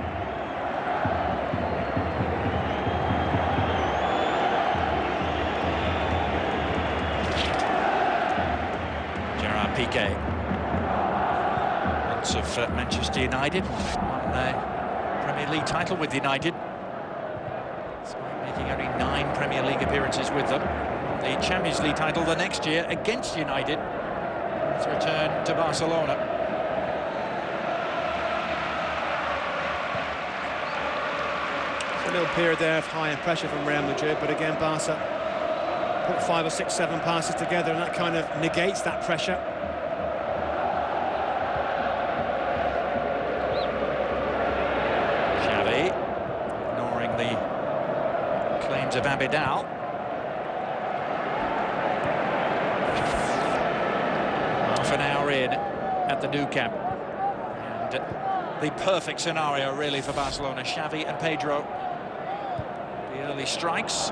Piqué. Lots of Manchester United. Won Premier League title with United. Despite making only 9 Premier League appearances with them. The Champions League title the next year against United. Let's return to Barcelona. It's a little period there of higher pressure from Real Madrid, but again, Barca put 5 or 6, 7 passes together, and that kind of negates that pressure. Xavi, ignoring the claims of Abidal. Half an hour in at the Nou Camp. And the perfect scenario, really, for Barcelona. Xavi and Pedro. The early strikes.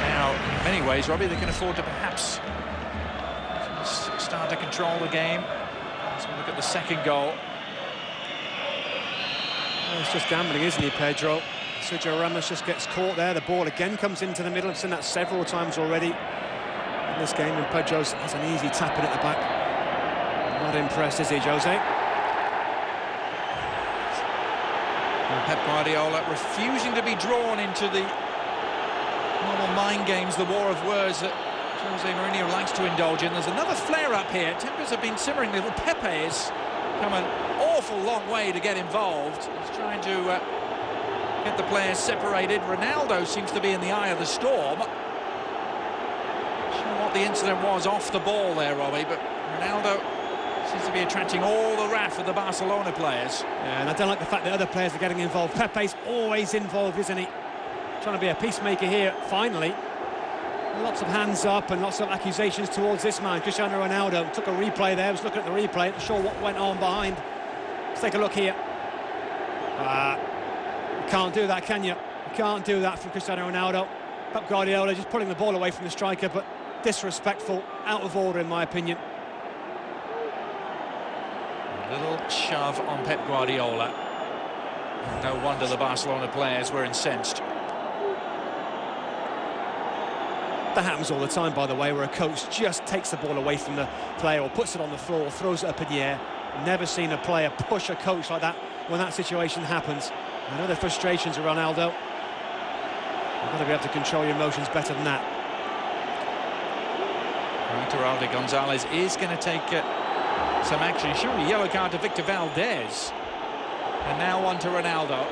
Now, in many ways, Robbie, they can afford to perhaps start to control the game. As we look at the second goal. Well, it's just gambling, isn't he, Pedro? Sergio Ramos just gets caught there. The ball again comes into the middle. I've seen that several times already in this game, and Pedro has an easy tap in at the back. Not impressed, is he, Jose? And Pep Guardiola refusing to be drawn into the normal mind games, the war of words that Jose Mourinho likes to indulge in. There's another flare-up here. Tempers have been simmering. Little Pepe has come an awful long way to get involved. He's trying to get the players separated. Ronaldo seems to be in the eye of the storm. Not sure what the incident was off the ball there, Robbie, but Ronaldo seems to be attracting all the wrath of the Barcelona players. Yeah, and I don't like the fact that other players are getting involved. Pepe's always involved, isn't he? Trying to be a peacemaker here, finally. Lots of hands up and lots of accusations towards this man, Cristiano Ronaldo. Took a replay there, was looking at the replay, not sure what went on behind. Let's take a look here. You can't do that, can you? You can't do that from Cristiano Ronaldo. Pep Guardiola just pulling the ball away from the striker, but disrespectful, out of order in my opinion. A little shove on Pep Guardiola. No wonder the Barcelona players were incensed. That happens all the time, by the way, where a coach just takes the ball away from the player or puts it on the floor, throws it up in the air. Never seen a player push a coach like that when that situation happens. I know the frustrations of Ronaldo. You've got to be able to control your emotions better than that. Geraldo Gonzalez is going to take some action. Surely yellow card to Victor Valdez. And now on to Ronaldo.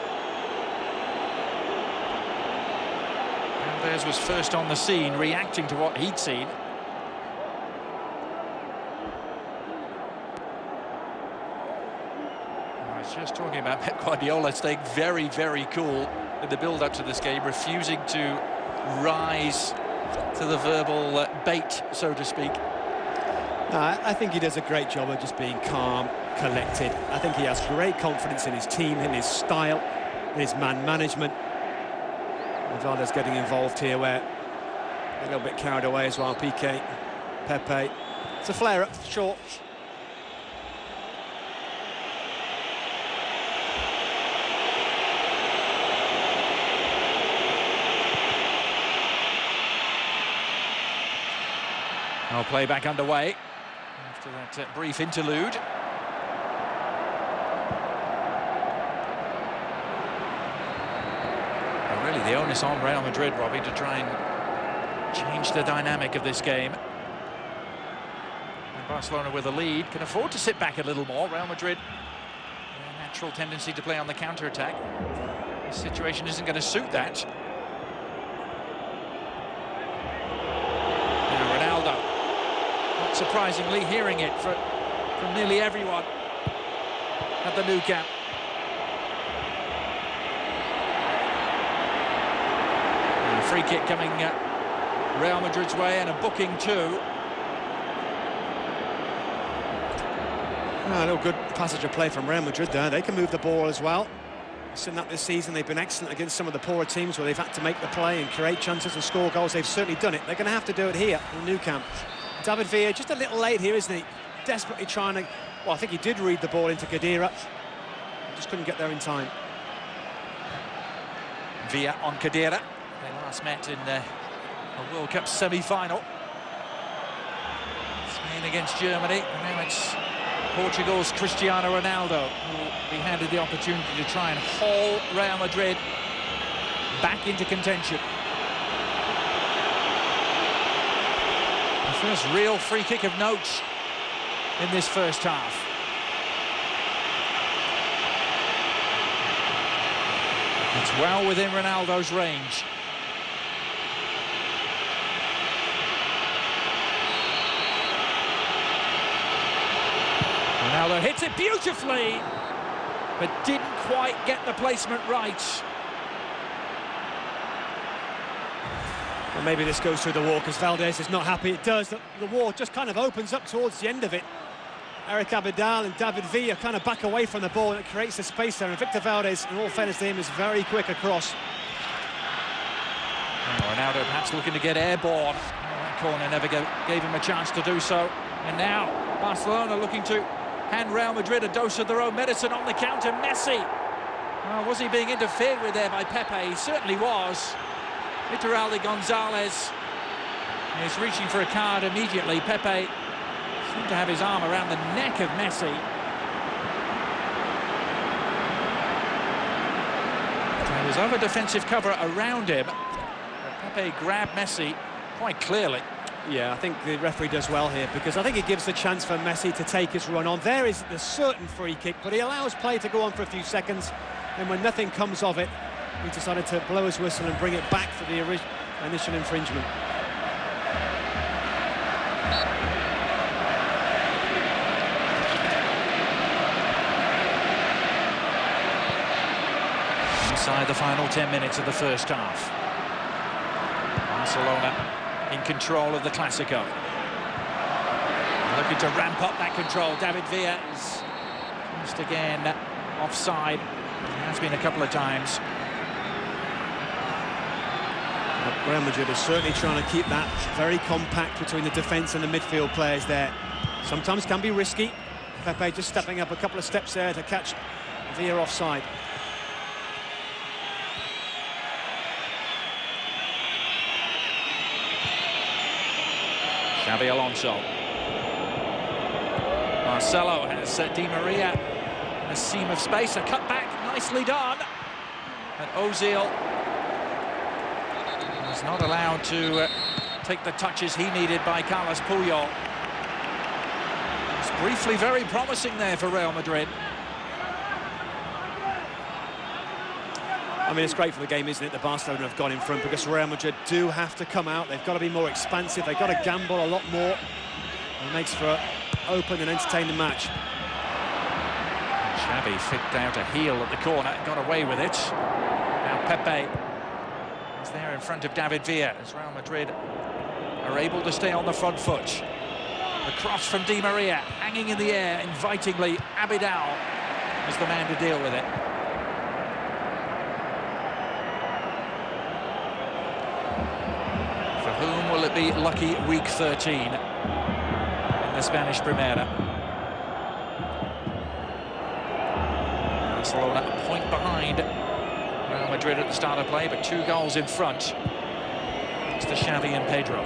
Valdez was first on the scene, reacting to what he'd seen. I was just talking about Pep Guardiola staying very, very cool in the build-up to this game, refusing to rise to the verbal bait, so to speak. No, I think he does a great job of just being calm, collected. I think he has great confidence in his team, in his style, in his man management. Valdez getting involved here where a little bit carried away as well. Piqué, Pepe. It's a flare-up, short. Now play back underway after that brief interlude. Really the onus on Real Madrid, Robbie, to try and change the dynamic of this game. And Barcelona with a lead can afford to sit back a little more. Real Madrid, a natural tendency to play on the counter-attack. This situation isn't going to suit that. Now Ronaldo, not surprisingly, hearing it from nearly everyone at the Nou Camp. Free kick coming Real Madrid's way, and a booking too. A little good passage of play from Real Madrid there. They can move the ball as well. We've seen that this season. They've been excellent against some of the poorer teams where they've had to make the play and create chances and score goals. They've certainly done it. They're going to have to do it here in Nou Camp. David Villa just a little late here, isn't he? Desperately trying to... Well, I think he did read the ball into Khedira. Just couldn't get there in time. Villa on Khedira. They last met in a World Cup semi-final. Spain against Germany, and now it's Portugal's Cristiano Ronaldo who will be handed the opportunity to try and haul Real Madrid back into contention. First real free kick of note in this first half. It's well within Ronaldo's range. Ronaldo hits it beautifully, but didn't quite get the placement right. Well, maybe this goes through the wall because Valdez is not happy. It does. The wall just kind of opens up towards the end of it. Eric Abidal and David Villa kind of back away from the ball, and it creates a space there. And Victor Valdez, in all fairness to him, is very quick across. Ronaldo perhaps looking to get airborne. That corner never gave him a chance to do so. And now Barcelona looking to hand Real Madrid a dose of their own medicine on the counter. Messi. Was he being interfered with there by Pepe? He certainly was. Iturralde Gonzalez is reaching for a card immediately. Pepe seemed to have his arm around the neck of Messi. There was other defensive cover around him. Pepe grabbed Messi quite clearly. Yeah, I think the referee does well here because I think it gives the chance for Messi to take his run on. There is the certain free kick, but he allows play to go on for a few seconds, and when nothing comes of it, he decided to blow his whistle and bring it back for the initial infringement. Inside the final 10 minutes of the first half. Barcelona in control of the Clasico. Looking to ramp up that control. David Villa is just again offside. It has been a couple of times. Real Madrid is certainly trying to keep that very compact between the defence and the midfield players there. Sometimes can be risky. Pepe just stepping up a couple of steps there to catch Villa offside. Xabi Alonso. Marcelo has Di Maria in a seam of space. A cutback, nicely done. And Ozil was not allowed to take the touches he needed by Carlos Puyol. It's briefly very promising there for Real Madrid. I mean, it's great for the game, isn't it, that Barcelona have gone in front, because Real Madrid do have to come out. They've got to be more expansive. They've got to gamble a lot more. It makes for an open and entertaining match. Xavi flicked out a heel at the corner and got away with it. Now Pepe is there in front of David Villa as Real Madrid are able to stay on the front foot. The cross from Di Maria hanging in the air invitingly. Abidal is the man to deal with it. For whom will it be lucky week 13 in the Spanish Primera? Barcelona a point behind Real Madrid at the start of play, but 2 goals in front. It's to Xavi and Pedro.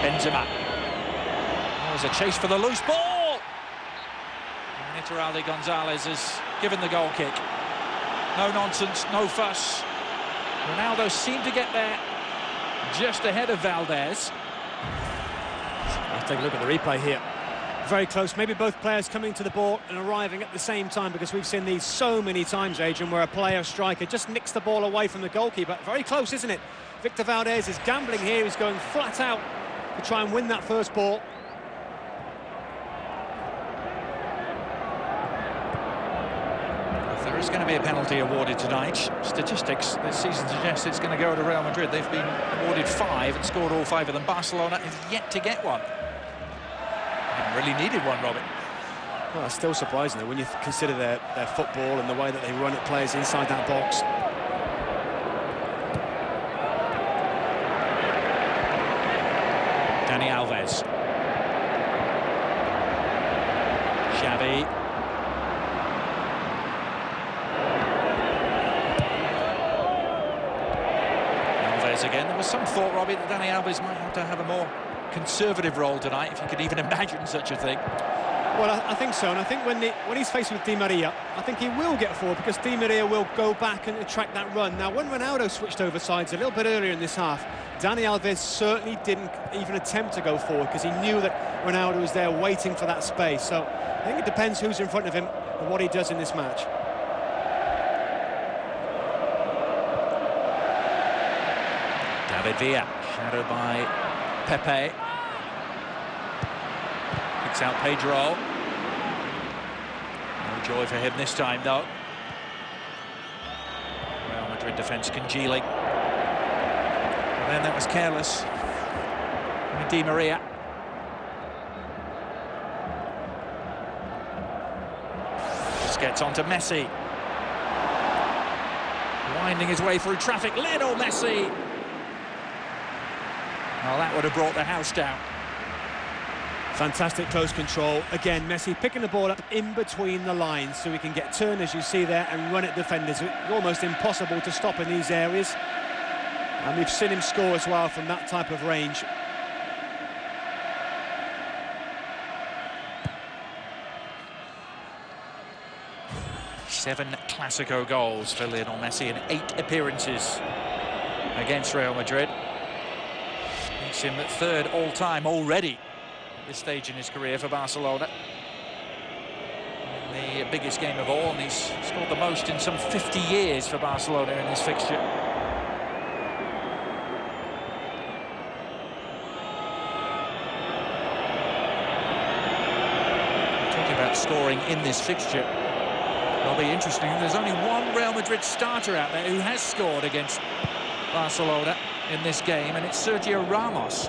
Benzema. Oh, there's a chase for the loose ball. And Iturralde Gonzalez has given the goal kick. No nonsense, no fuss. Ronaldo seemed to get there just ahead of Valdez. Let's take a look at the replay here. Very close, maybe both players coming to the ball and arriving at the same time, because we've seen these so many times, Adrian, where a player, striker, just nicks the ball away from the goalkeeper. Very close, isn't it? Victor Valdez is gambling here. He's going flat out to try and win that first ball. If there is going to be a penalty awarded tonight, statistics this season suggest it's going to go to Real Madrid. They've been awarded 5 and scored all 5 of them. Barcelona is yet to get one. Really needed one, Robin. Well, it's still surprising, though, when you consider their football and the way that they run at players inside that box. Dani Alves. Xavi. Alves again. There was some thought, Robbie, that Dani Alves might have to have a more conservative role tonight, if you could even imagine such a thing. Well, I think so, and I think when he's faced with Di Maria, I think he will get forward because Di Maria will go back and attract that run. Now, when Ronaldo switched over sides a little bit earlier in this half, Dani Alves certainly didn't even attempt to go forward because he knew that Ronaldo was there waiting for that space. So I think it depends who's in front of him and what he does in this match. David Villa, shadowed by Pepe. Picks out Pedro. No joy for him this time, though. Real Madrid defence congealing. And then that was careless. Di Maria. Just gets on to Messi. Winding his way through traffic. Lionel Messi. Well, that would have brought the house down. Fantastic close control. Again, Messi picking the ball up in between the lines so he can get turned, as you see there, and run at defenders. It's almost impossible to stop in these areas. And we've seen him score as well from that type of range. Seven Clasico goals for Lionel Messi in 8 appearances against Real Madrid. Makes him third all-time already at this stage in his career for Barcelona. In the biggest game of all, and he's scored the most in some 50 years for Barcelona in this fixture. Talking about scoring in this fixture, it'll be interesting. There's only one Real Madrid starter out there who has scored against Barcelona in this game, and it's Sergio Ramos,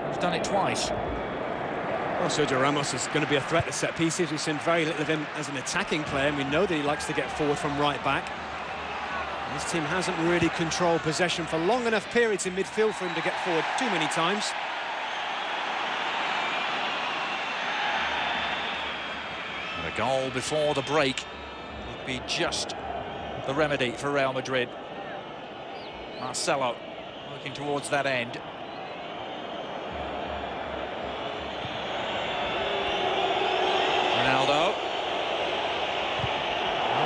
who's done it twice. Well, Sergio Ramos is going to be a threat to set pieces. We've seen very little of him as an attacking player, and we know that he likes to get forward from right back. This team hasn't really controlled possession for long enough periods in midfield for him to get forward too many times. And a goal before the break would be just the remedy for Real Madrid. Marcelo working towards that end. Ronaldo.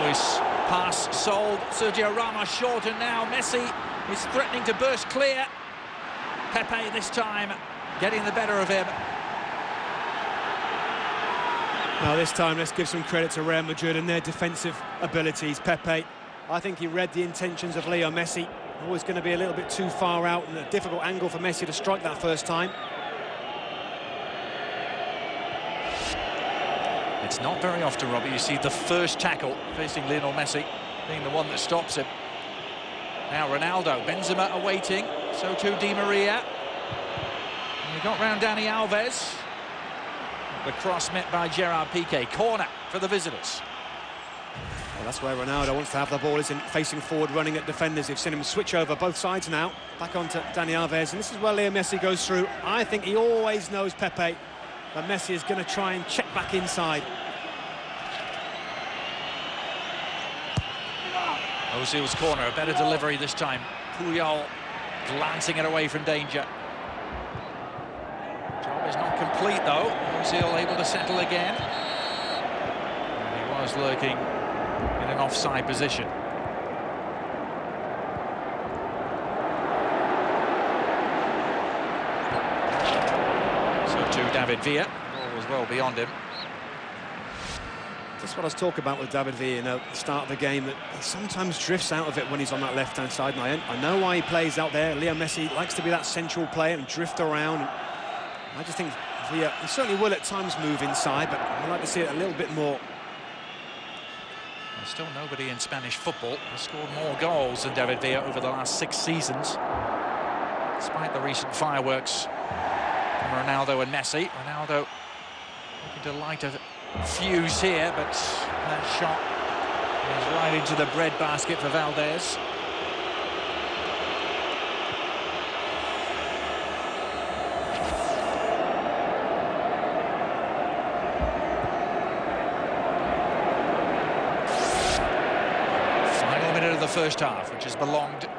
Nice pass sold. Sergio Ramos short, and now Messi is threatening to burst clear. Pepe this time getting the better of him. Now this time, let's give some credit to Real Madrid and their defensive abilities. Pepe, I think he read the intentions of Leo Messi. Always going to be a little bit too far out and a difficult angle for Messi to strike that first time. It's not very often, Robbie, you see the first tackle facing Lionel Messi being the one that stops him. Now Ronaldo, Benzema awaiting, so too Di Maria. And we got round Dani Alves. The cross met by Gerard Piqué. Corner for the visitors. Well, that's where Ronaldo wants to have the ball, isn't facing forward, running at defenders. You've seen him switch over both sides now, back onto Dani Alves, and this is where Leo Messi goes through. I think he always knows, Pepe, that Messi is going to try and check back inside. Ozil's corner, a better delivery this time. Puyol glancing it away from danger. Job is not complete, though. Ozil able to settle again. And he was lurking in an offside position. So too David Villa. The ball was well beyond him. That's what I was talking about with David Villa, at the start of the game, that he sometimes drifts out of it when he's on that left-hand side. And I know why he plays out there. Leo Messi likes to be that central player and drift around. And I just think Villa, he certainly will at times move inside, but I'd like to see it a little bit more. There's still nobody in Spanish football has scored more goals than David Villa over the last 6 seasons, despite the recent fireworks from Ronaldo and Messi. Ronaldo looking to light a fuse here, but that shot is right into the breadbasket for Valdez. Final minute of the first half, which has belonged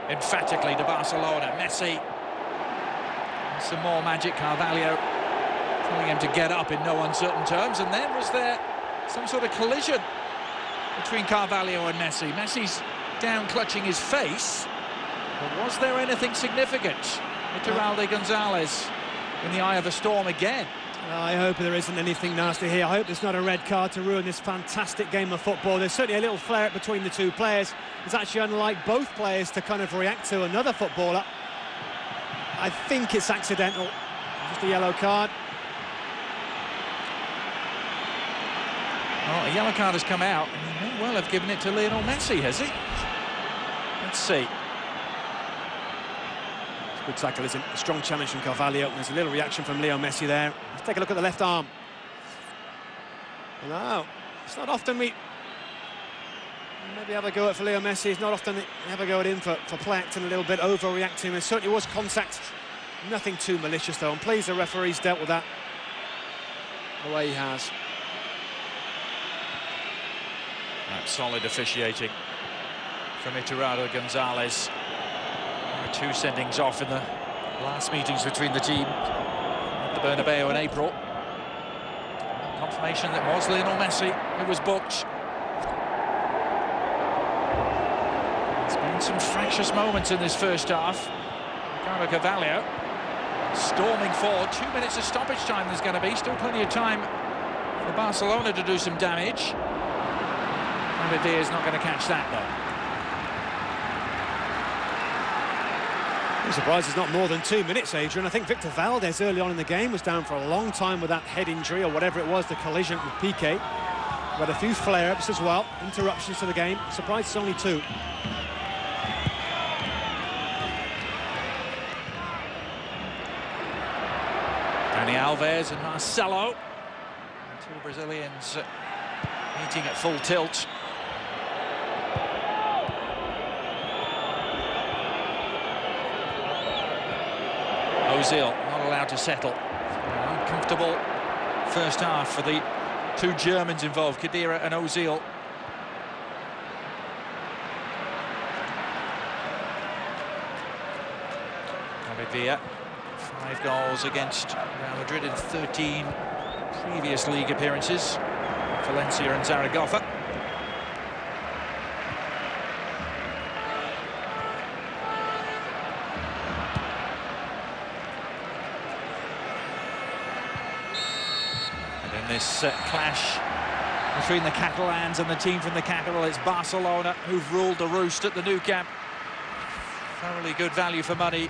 emphatically to Barcelona. Messi, some more magic. Carvalho telling him to get up in no uncertain terms. And then was there some sort of collision between Carvalho and Messi? Messi's down clutching his face, but was there anything significant? Iturralde Gonzalez in the eye of the storm again. I hope there isn't anything nasty here. I hope there's not a red card to ruin this fantastic game of football. There's certainly a little flare-up between the two players. It's actually unlike both players to kind of react to another footballer. I think it's accidental. Just a yellow card. Well, a yellow card has come out, and he may well have given it to Lionel Messi, has he? Let's see. Good tackle, isn't it? A strong challenge from Carvalho. There's a little reaction from Leo Messi there. Let's take a look at the left arm. No, it's not often we maybe have a go at for Leo Messi. It's not often we have a go at him for play acting a little bit, overreacting. There certainly was contact. Nothing too malicious, though. I'm pleased the referee's dealt with that the way he has. Solid officiating from Iturralde Gonzalez. Two sendings off in the last meetings between the team at the Bernabeu in April. Confirmation that was Lionel Messi who was booked. There's been some fractious moments in this first half. Ricardo Carvalho storming forward. 2 minutes of stoppage time there's going to be. Still plenty of time for Barcelona to do some damage. David Villa's not going to catch that, though. I'm surprised it's not more than 2 minutes, Adrian. I think Victor Valdez early on in the game was down for a long time with that head injury or whatever it was, the collision with Piqué. But a few flare-ups as well, interruptions to the game. Surprised it's only 2. Dani Alves and Marcelo. Two Brazilians meeting at full tilt. Ozil not allowed to settle. Uncomfortable first half for the two Germans involved, Khedira and Ozil. David Villa, 5 goals against Real Madrid in 13 previous league appearances. Valencia and Zaragoza. This clash between the Catalans and the team from the capital. It's Barcelona who've ruled the roost at the Nou Camp. Thoroughly good value for money.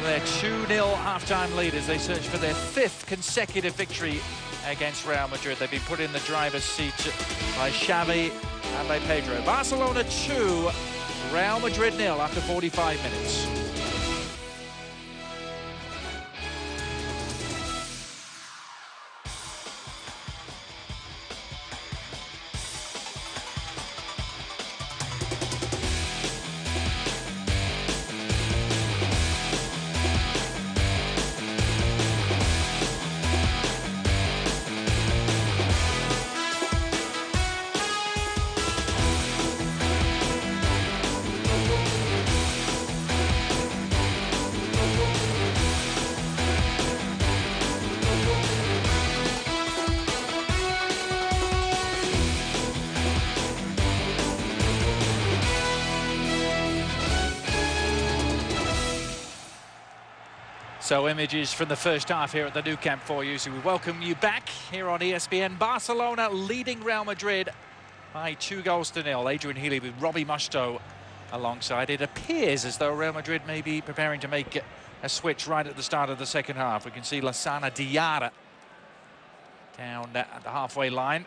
They're 2-0 half-time lead as they search for their 5th consecutive victory against Real Madrid. They've been put in the driver's seat by Xavi and by Pedro. Barcelona 2, Real Madrid 0 after 45 minutes. So images from the first half here at the Nou Camp for you. So we welcome you back here on ESPN. Barcelona leading Real Madrid by 2-0. Adrian Healy with Robbie Mustoe alongside. It appears as though Real Madrid may be preparing to make a switch right at the start of the second half. We can see Lassana Diarra down at the halfway line.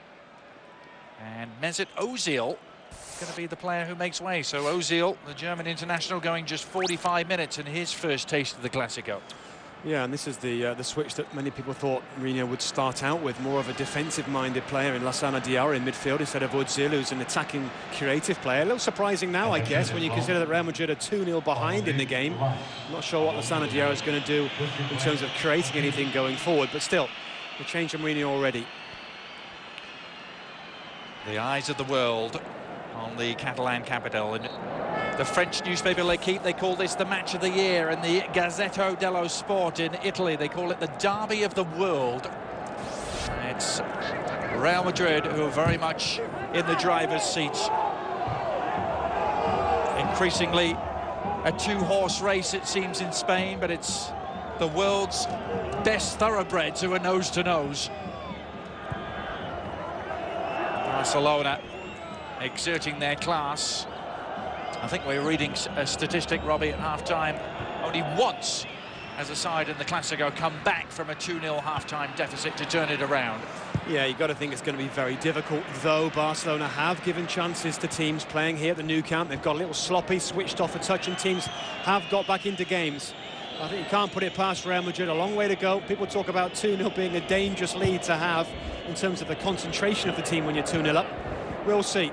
And Mesut Ozil going to be the player who makes way. So Ozil, the German international, going just 45 minutes in his first taste of the Clasico. Yeah, and this is the switch that many people thought Mourinho would start out with, more of a defensive-minded player in Lassana Diarra in midfield instead of Ozil, who's an attacking, creative player. A little surprising now, I guess, when you consider that Real Madrid are 2-0 behind in the game. I'm not sure what Lassana Diarra is going to do in terms of creating anything going forward, but still, the change from Mourinho already. The eyes of the world on the Catalan capital in The French newspaper L'Equipe, they call this the match of the year, and the Gazzetta dello Sport in Italy, they call it the derby of the world. It's Real Madrid who are very much in the driver's seat. Increasingly a two-horse race, it seems, in Spain, but it's the world's best thoroughbreds who are nose to nose. Barcelona exerting their class. I think we're reading a statistic, Robbie, at half-time. Only once has a side in the Clasico come back from a 2-0 half-time deficit to turn it around. Yeah, you've got to think it's going to be very difficult, though. Barcelona have given chances to teams playing here at the Nou Camp. They've got a little sloppy, switched off a touch, and teams have got back into games. I think you can't put it past Real Madrid. A long way to go. People talk about 2-0 being a dangerous lead to have in terms of the concentration of the team when you're 2-0 up. We'll see.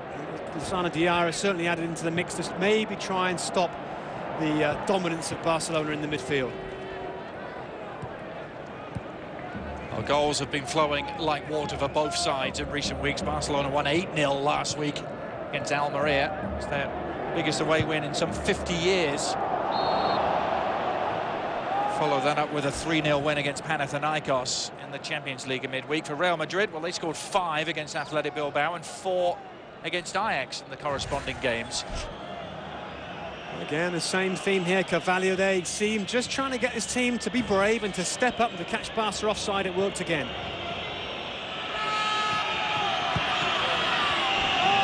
Lassana Diarra certainly added into the mix to maybe try and stop the dominance of Barcelona in the midfield. Well, goals have been flowing like water for both sides in recent weeks. Barcelona won 8-0 last week against Almeria. It's their biggest away win in some 50 years. Follow that up with a 3-0 win against Panathinaikos in the Champions League in midweek. For Real Madrid, well, they scored 5 against Athletic Bilbao and 4 against Ajax in the corresponding games. Again, the same theme here. Carvalho there, it seemed just trying to get his team to be brave and to step up and to catch Barca offside. It worked again.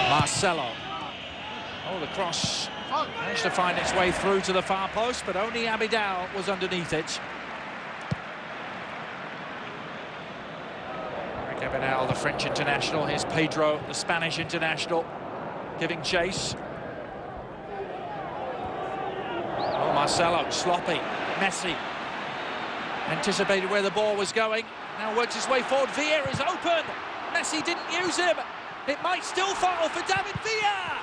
Marcelo. Oh, the cross managed to find its way through to the far post, but only Abidal was underneath it. Abidal, the French international. Here's Pedro, the Spanish international, giving chase. Oh, Marcelo, sloppy. Messi anticipated where the ball was going. Now works his way forward. Vieira's open. Messi didn't use him. It might still fall for David Villa.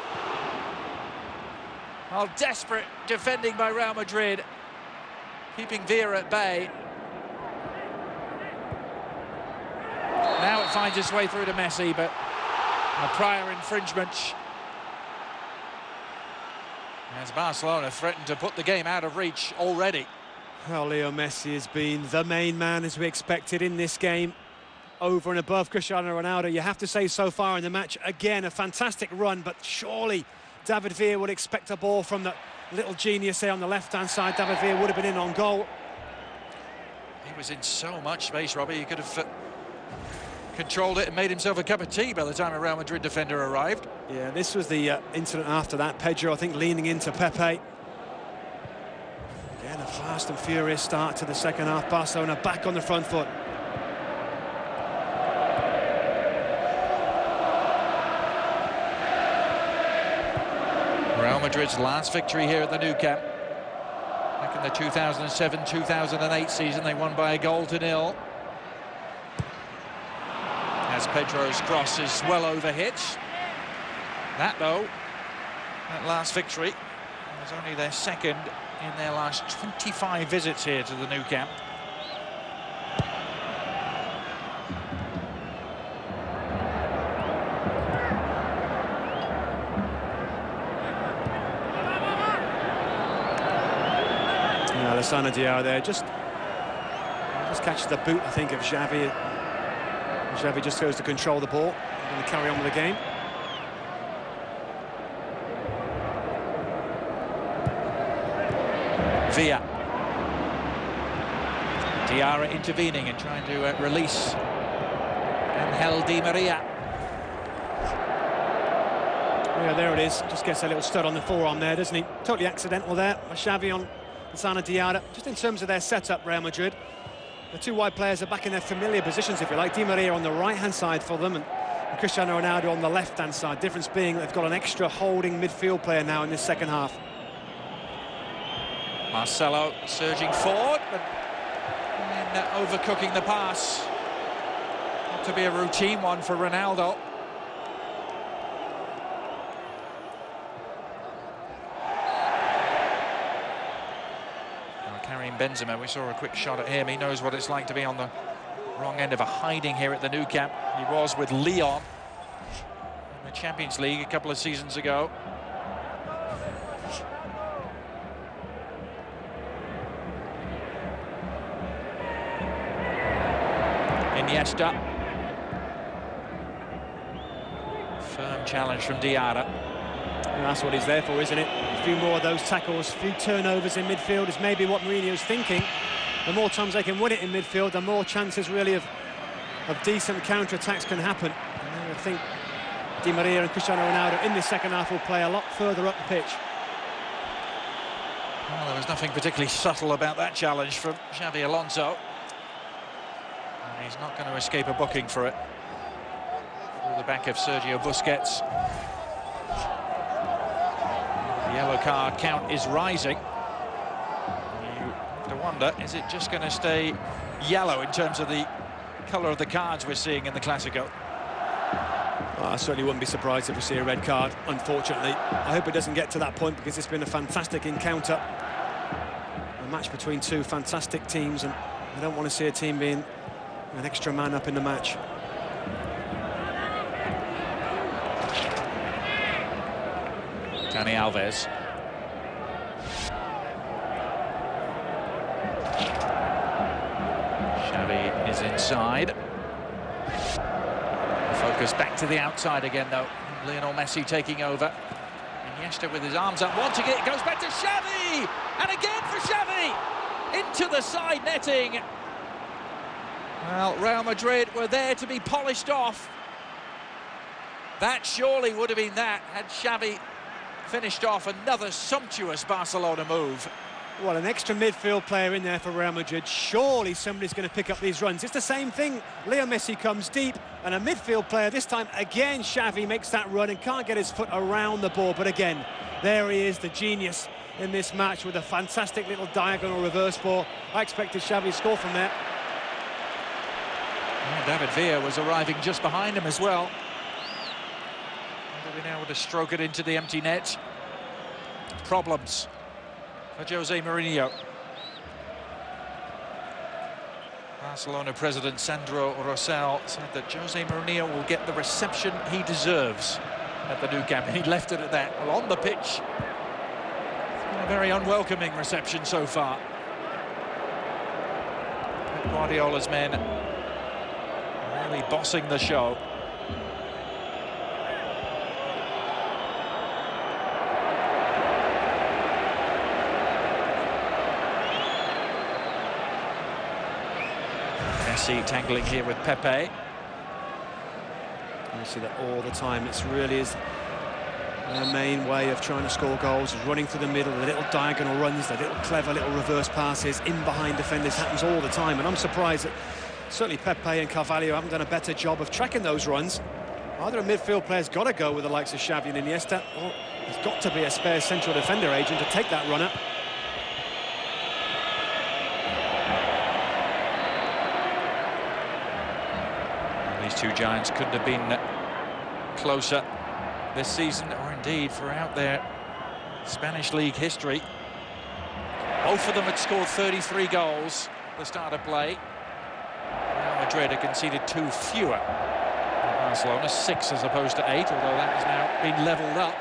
Oh, desperate defending by Real Madrid, keeping Vieira at bay. Now it finds its way through to Messi, but a prior infringement as Barcelona threatened to put the game out of reach already. Well, Leo Messi has been the main man, as we expected, in this game, over and above Cristiano Ronaldo. You have to say, so far in the match, again, a fantastic run, but surely David Villa would expect a ball from the little genius there on the left-hand side. David Villa would have been in on goal. He was in so much space, Robbie. He could have controlled it and made himself a cup of tea by the time a Real Madrid defender arrived. Yeah, this was the incident after that. Pedro, I think, leaning into Pepe. Again, a fast and furious start to the second half. Barcelona back on the front foot. Real Madrid's last victory here at the Nou Camp. Back in the 2007-2008 season, they won by a goal to 0. As Pedro's cross is well overhit. That, though, that last victory was only their second in their last 25 visits here to the Nou Camp. Lassana Diarra there, just catches the boot, I think, of Xavi. Xavi just goes to control the ball and carry on with the game. Villa. Diarra intervening and trying to release Angel Di Maria. Yeah, there it is. Just gets a little stud on the forearm there, doesn't he? Totally accidental there. Xavi on Lassana Diarra. Just in terms of their setup, Real Madrid, the two wide players are back in their familiar positions, if you like. Di Maria on the right-hand side for them, and Cristiano Ronaldo on the left-hand side. Difference being they've got an extra holding midfield player now in this second half. Marcelo surging forward, but overcooking the pass. Not to be a routine one for Ronaldo. Benzema, we saw a quick shot at him. He knows what it's like to be on the wrong end of a hiding here at the Nou Camp. He was with Lyon in the Champions League a couple of seasons ago. Iniesta. Firm challenge from Diarra. And that's what he's there for, isn't it? A few more of those tackles, a few turnovers in midfield is maybe what Mourinho's thinking. The more times they can win it in midfield, the more chances really of decent counter-attacks can happen. And I think Di Maria and Cristiano Ronaldo in this second half will play a lot further up the pitch. Well, there was nothing particularly subtle about that challenge from Xabi Alonso. And he's not going to escape a booking for it. Through the back of Sergio Busquets. The yellow card count is rising. You have to wonder, is it just going to stay yellow in terms of the colour of the cards we're seeing in the Clasico? Well, I certainly wouldn't be surprised if we see a red card, unfortunately. I hope it doesn't get to that point, because it's been a fantastic encounter. A match between two fantastic teams, and I don't want to see a team being an extra man up in the match. Dani Alves. Xavi is inside. Focus back to the outside again, though. Lionel Messi taking over. Iniesta with his arms up, wanting it. Goes back to Xavi! And again for Xavi! Into the side netting. Well, Real Madrid were there to be polished off. That surely would have been that had Xavi finished off another sumptuous Barcelona move. Well, an extra midfield player in there for Real Madrid. Surely somebody's going to pick up these runs. It's the same thing. Leo Messi comes deep, and a midfield player, this time again Xavi makes that run and can't get his foot around the ball. But again, there he is, the genius in this match, with a fantastic little diagonal reverse ball. I expected Xavi to score from there. Well, David Villa was arriving just behind him as well. Been able to stroke it into the empty net. Problems for Jose Mourinho. Barcelona president Sandro Rosell said that Jose Mourinho will get the reception he deserves at the Nou Camp, and he left it at that. Well, on the pitch, it's been a very unwelcoming reception so far. Pep Guardiola's men really bossing the show. Messi tangling here with Pepe. You see that all the time. It's really is their main way of trying to score goals, is running through the middle, the little diagonal runs, the little clever little reverse passes in behind defenders. Happens all the time, and I'm surprised that certainly Pepe and Carvalho haven't done a better job of tracking those runs. Either a midfield player's got to go with the likes of Xavi and Iniesta, or there's got to be a spare central defender agent to take that run up. These two giants couldn't have been closer this season, or indeed throughout their Spanish league history. Both of them had scored 33 goals at the start of play. Real Madrid had conceded 2 fewer than Barcelona, 6 as opposed to 8, although that has now been levelled up.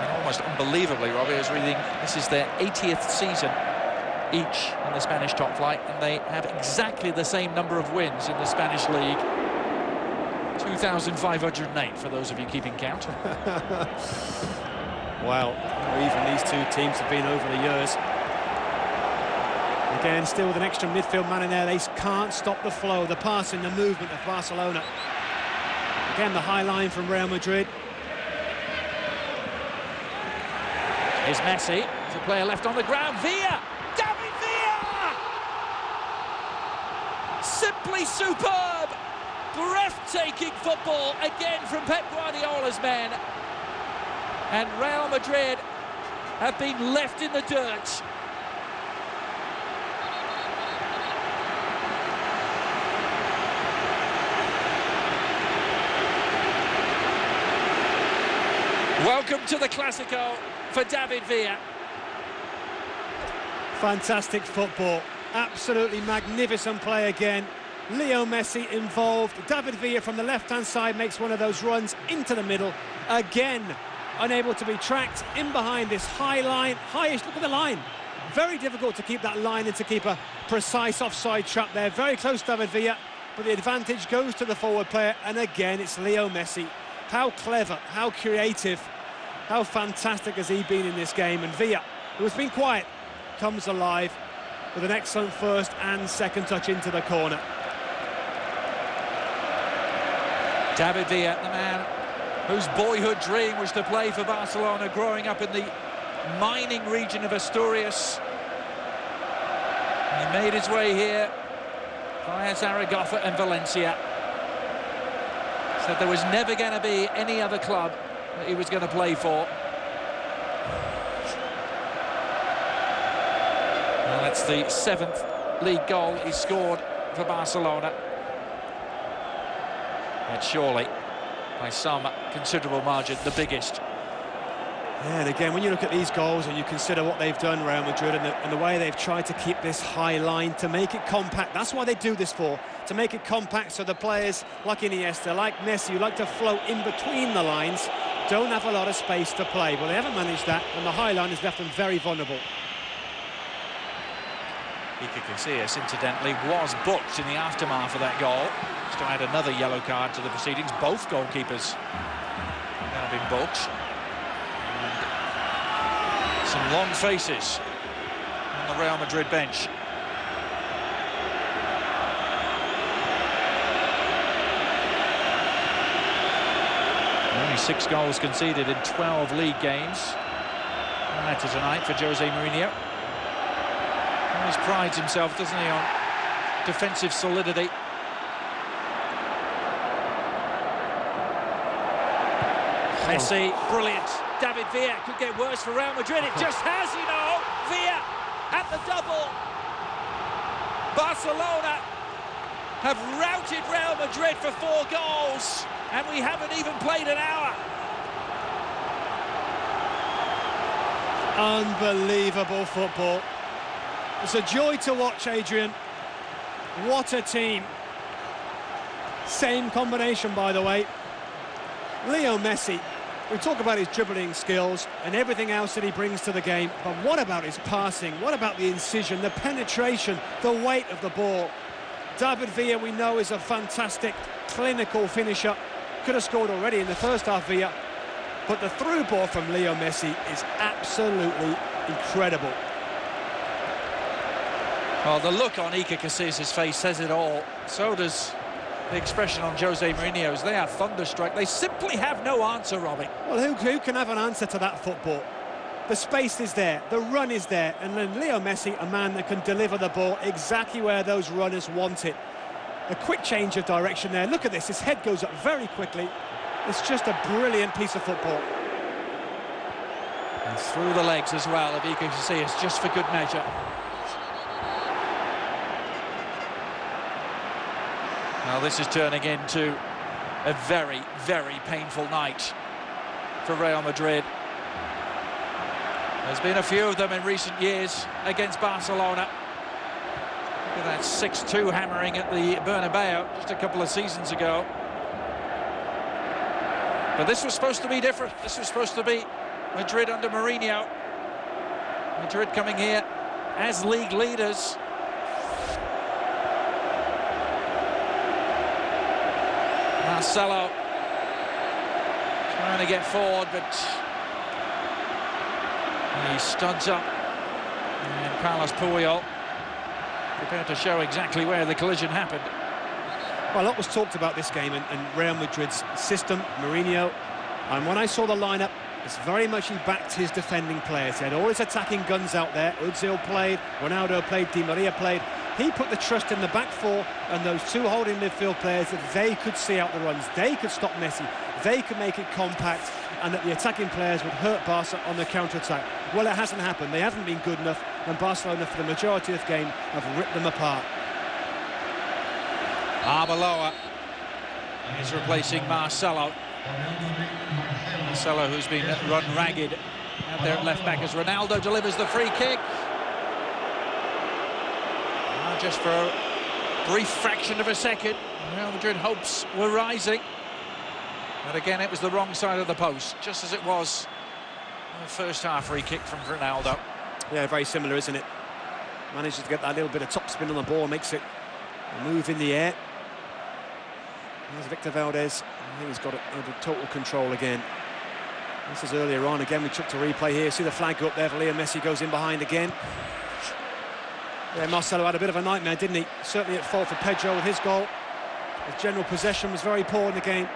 And almost unbelievably, Robbie, I was reading, this is their 80th season each in the Spanish top flight, and they have exactly the same number of wins in the Spanish league. 2,508 for those of you keeping count. Wow, even these two teams have been over the years. Again, still with an extra midfield man in there, they can't stop the flow, the passing, the movement of Barcelona. Again, the high line from Real Madrid. Here's Messi, there's a player left on the ground, Villa! David Villa! Simply superb! Breathtaking football again from Pep Guardiola's men. And Real Madrid have been left in the dirt. Welcome to the Clasico for David Villa. Fantastic football, absolutely magnificent play again. Leo Messi involved. David Villa from the left-hand side makes one of those runs into the middle. Again, unable to be tracked in behind this high line. Highest, look at the line. Very difficult to keep that line and to keep a precise offside trap there. Very close, David Villa, but the advantage goes to the forward player. And again, it's Leo Messi. How clever, how creative, how fantastic has he been in this game? And Villa, who has been quiet, comes alive with an excellent first and second touch into the corner. David Villa, the man whose boyhood dream was to play for Barcelona, growing up in the mining region of Asturias. He made his way here via Zaragoza and Valencia. Said there was never going to be any other club that he was going to play for. Well, that's the 7th league goal he scored for Barcelona. And surely, by some considerable margin, the biggest. Yeah, and again, when you look at these goals and you consider what they've done, Real Madrid, and the way they've tried to keep this high line, to make it compact. That's why they do this for, to make it compact, so the players like Iniesta, like Messi, who like to float in between the lines, don't have a lot of space to play. Well, they haven't managed that, and the high line has left them very vulnerable. Iker Casillas, incidentally, was booked in the aftermath of that goal. Just to add another yellow card to the proceedings. Both goalkeepers have now been booked. And some long faces on the Real Madrid bench. Only 6 goals conceded in 12 league games. Prior to tonight for Jose Mourinho. He always prides himself, doesn't he, on defensive solidity. Messi, brilliant. David Villa could get worse for Real Madrid. It just has, you know. Villa at the double. Barcelona have routed Real Madrid for 4 goals, and we haven't even played an hour. Unbelievable football. It's a joy to watch, Adrian. What a team. Same combination, by the way. Leo Messi. We talk about his dribbling skills and everything else that he brings to the game, but what about his passing? What about the incision, the penetration, the weight of the ball? David Villa, we know, is a fantastic clinical finisher. Could have scored already in the first half, Villa, but the through ball from Leo Messi is absolutely incredible. Well, the look on Iker Casillas' face says it all. So does the expression on Jose Mourinho's. They are thunderstruck. They simply have no answer, Robbie. Well, who can have an answer to that football? The space is there, the run is there, and then Leo Messi, a man that can deliver the ball exactly where those runners want it. A quick change of direction there. Look at this, his head goes up very quickly. It's just a brilliant piece of football. And through the legs as well of Iker Casillas, just for good measure. Well, this is turning into a very, very painful night for Real Madrid. There's been a few of them in recent years against Barcelona. Look at that 6-2 hammering at the Bernabeu just a couple of seasons ago. But this was supposed to be different. This was supposed to be Madrid under Mourinho. Madrid coming here as league leaders. Marcelo trying to get forward, but he studs up. And Carlos Puyol prepared to show exactly where the collision happened. Well, a lot was talked about this game and Real Madrid's system, Mourinho. And when I saw the lineup, it's very much he backed his defending players. He had all his attacking guns out there. Özil played, Ronaldo played, Di Maria played. He put the trust in the back four and those 2 holding midfield players that they could see out the runs. They could stop Messi. They could make it compact, and that the attacking players would hurt Barca on the counter-attack. Well, it hasn't happened. They haven't been good enough, and Barcelona, for the majority of the game, have ripped them apart. Arbeloa is replacing Marcelo. Marcelo, who's been run ragged out there at left-back as Ronaldo delivers the free kick. Just for a brief fraction of a second, Real Madrid hopes were rising. But again, it was the wrong side of the post, just as it was in the first half free kick from Ronaldo. Yeah, very similar, isn't it? Manages to get that little bit of topspin on the ball, makes it move in the air. There's Victor Valdez. I think he's got it under total control again. This is earlier on. Again, we took to replay here. See the flag go up there for Leo Messi, goes in behind again. Yeah, Marcelo had a bit of a nightmare, didn't he? Certainly at fault for Pedro with his goal. His general possession was very poor in the game.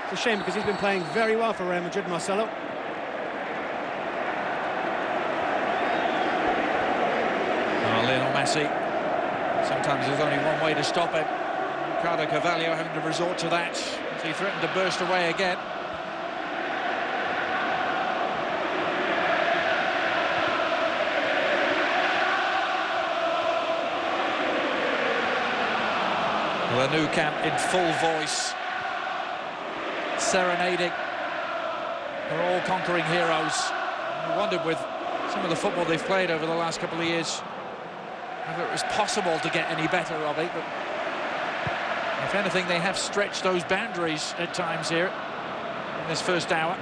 It's a shame because he's been playing very well for Real Madrid, Marcelo. Lionel Messi. Sometimes there's only one way to stop him. Ricardo Carvalho having to resort to that as he threatened to burst away again. The Nou Camp in full voice, serenading their all-conquering heroes. I wondered with some of the football they've played over the last couple of years whether it was possible to get any better of it, but if anything they have stretched those boundaries at times here in this first hour.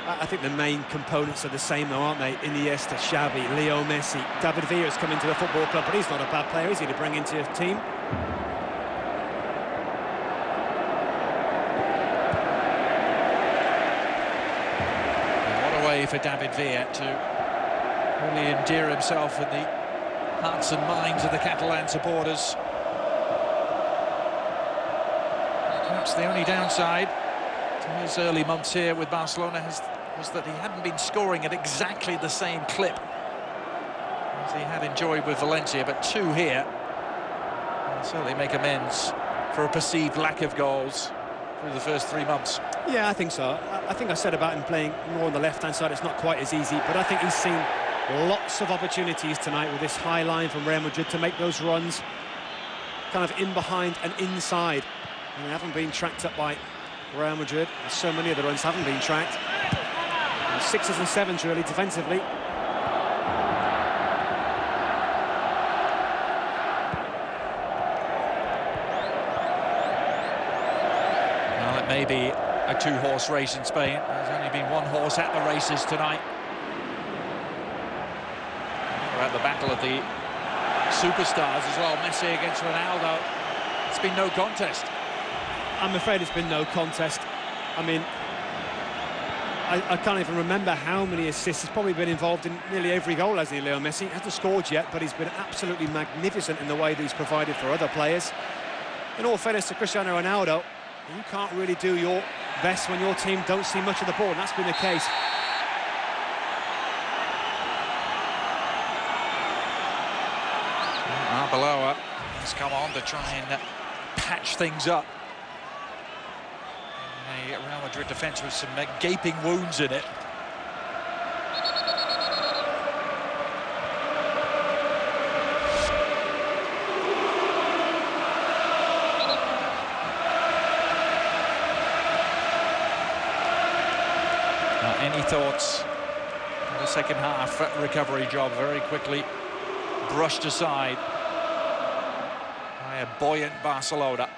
I think the main components are the same though, aren't they? Iniesta, Xavi, Leo Messi. David Villa's come into the football club, but he's not a bad player, is he, to bring into your team? For David Villa to really endear himself in the hearts and minds of the Catalan supporters. Perhaps the only downside to his early months here with Barcelona was that he hadn't been scoring at exactly the same clip as he had enjoyed with Valencia, but 2 here will certainly make amends for a perceived lack of goals through the first 3 months. Yeah, I think so. I think I said about him playing more on the left-hand side, it's not quite as easy, but I think he's seen lots of opportunities tonight with this high line from Real Madrid to make those runs kind of in behind and inside. And they haven't been tracked up by Real Madrid. So many of the runs haven't been tracked. And 6s and 7s really defensively. Well, it may be a 2-horse race in Spain. There's only been 1 horse at the races tonight. We're at the battle of the superstars as well. Messi against Ronaldo. It's been no contest. I'm afraid it's been no contest. I mean, I can't even remember how many assists. He's probably been involved in nearly every goal, hasn't he, Leo Messi? He hasn't scored yet, but he's been absolutely magnificent in the way that he's provided for other players. In all fairness to Cristiano Ronaldo, you can't really do your best when your team don't see much of the ball, and that's been the case. Arbeloa has come on to try and patch things up. A Real Madrid defence with some gaping wounds in it. Any thoughts on the second half recovery job very quickly brushed aside by a buoyant Barcelona.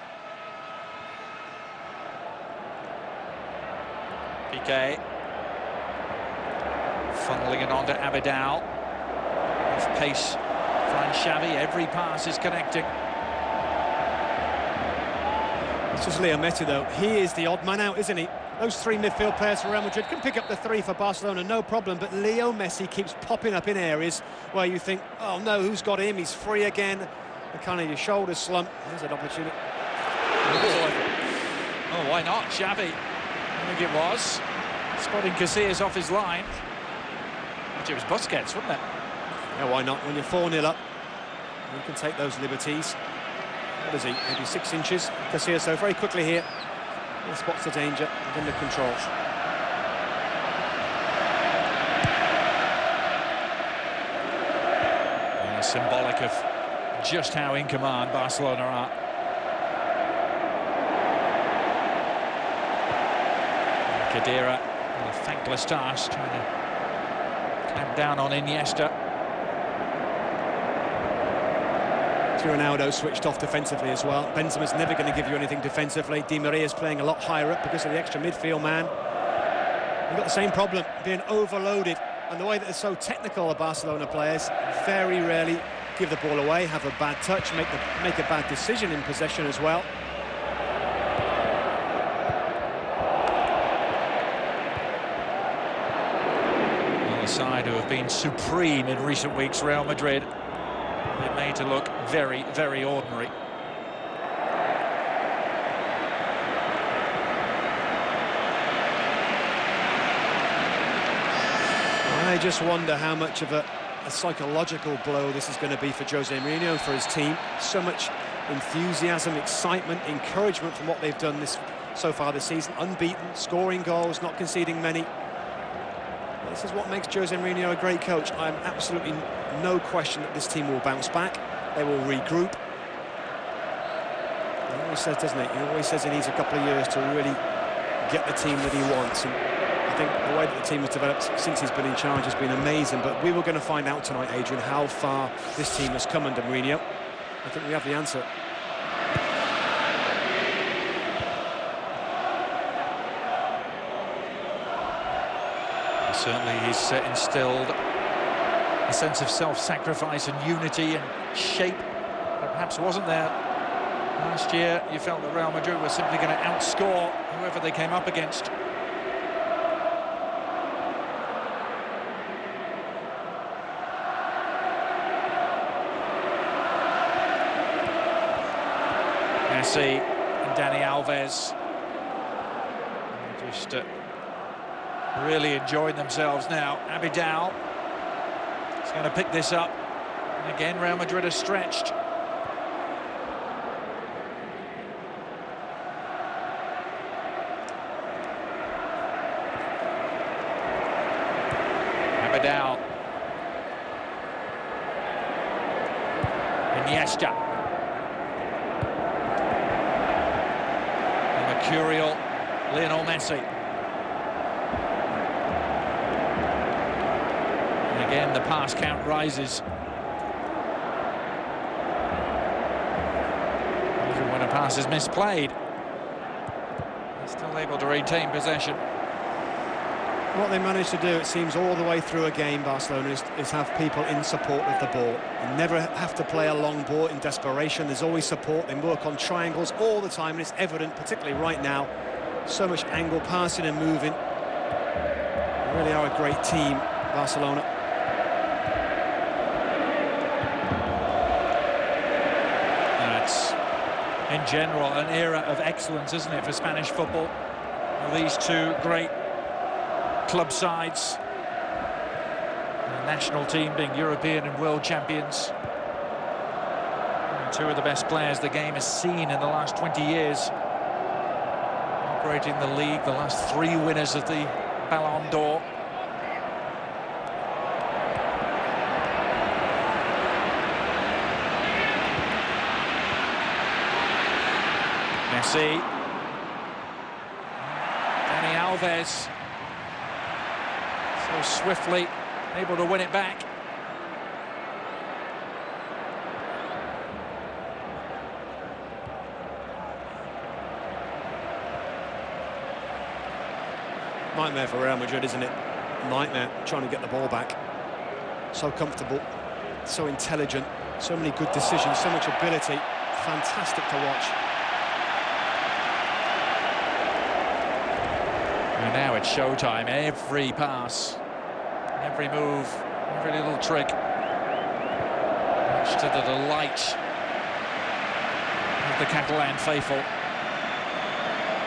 Piqué funneling it on to Abidal. With pace from Xavi, every pass is connecting. It's just Leo Messi though, he is the odd man out, isn't he? Those 3 midfield players for Real Madrid can pick up the 3 for Barcelona, no problem, but Leo Messi keeps popping up in areas where you think, oh no, who's got him? He's free again. The kind of your shoulders slump. There's an opportunity. Oh, why not? Xavi, I think it was. Spotting Casillas off his line. It was Busquets, wasn't it? Yeah, why not? When you're 4-0 up, you can take those liberties. What is he? Maybe 6 inches. Casillas, so very quickly here. He spots the danger under control. Symbolic of just how in command Barcelona are. Khedira, a thankless task, trying to clamp down on Iniesta. Ronaldo switched off defensively as well. Benzema's never going to give you anything defensively. Di Maria's playing a lot higher up because of the extra midfield man. You've got the same problem, being overloaded. And the way that they're so technical, the Barcelona players, very rarely give the ball away, have a bad touch, make a bad decision in possession as well. Well, a side who have been supreme in recent weeks, Real Madrid, they're made to look very, very ordinary. I just wonder how much of a psychological blow this is going to be for Jose Mourinho, for his team. So much enthusiasm, excitement, encouragement from what they've done so far this season. Unbeaten, scoring goals, not conceding many. This is what makes Jose Mourinho a great coach. I'm absolutely no question that this team will bounce back. They will regroup. He always says, doesn't he? He always says he needs a couple of years to really get the team that he wants. And I think the way that the team has developed since he's been in charge has been amazing. But we were going to find out tonight, Adrian, how far this team has come under Mourinho. I think we have the answer. Certainly he's instilled a sense of self-sacrifice and unity and shape that perhaps wasn't there last year. You felt that Real Madrid were simply going to outscore whoever they came up against. Messi and Dani Alves just really enjoying themselves now. Abidal is going to pick this up, and again Real Madrid are stretched. Abidal, Iniesta, the mercurial Lionel Messi. Again, the pass count rises. Even when a pass is misplayed, they're still able to retain possession. What they managed to do, it seems, all the way through a game, Barcelona, is have people in support of the ball. You never have to play a long ball in desperation. There's always support. They work on triangles all the time, and it's evident, particularly right now. So much angle passing and moving. They really are a great team, Barcelona. In general, an era of excellence, isn't it, for Spanish football? These two great club sides, the national team being European and world champions, and two of the best players the game has seen in the last 20 years, operating the league, the last 3 winners of the Ballon d'Or. Messi, Dani Alves, so swiftly able to win it back. Nightmare for Real Madrid, isn't it? Nightmare trying to get the ball back. So comfortable, so intelligent, so many good decisions, so much ability. Fantastic to watch. And now it's showtime. Every pass, every move, every little trick, much to the delight of the Catalan faithful,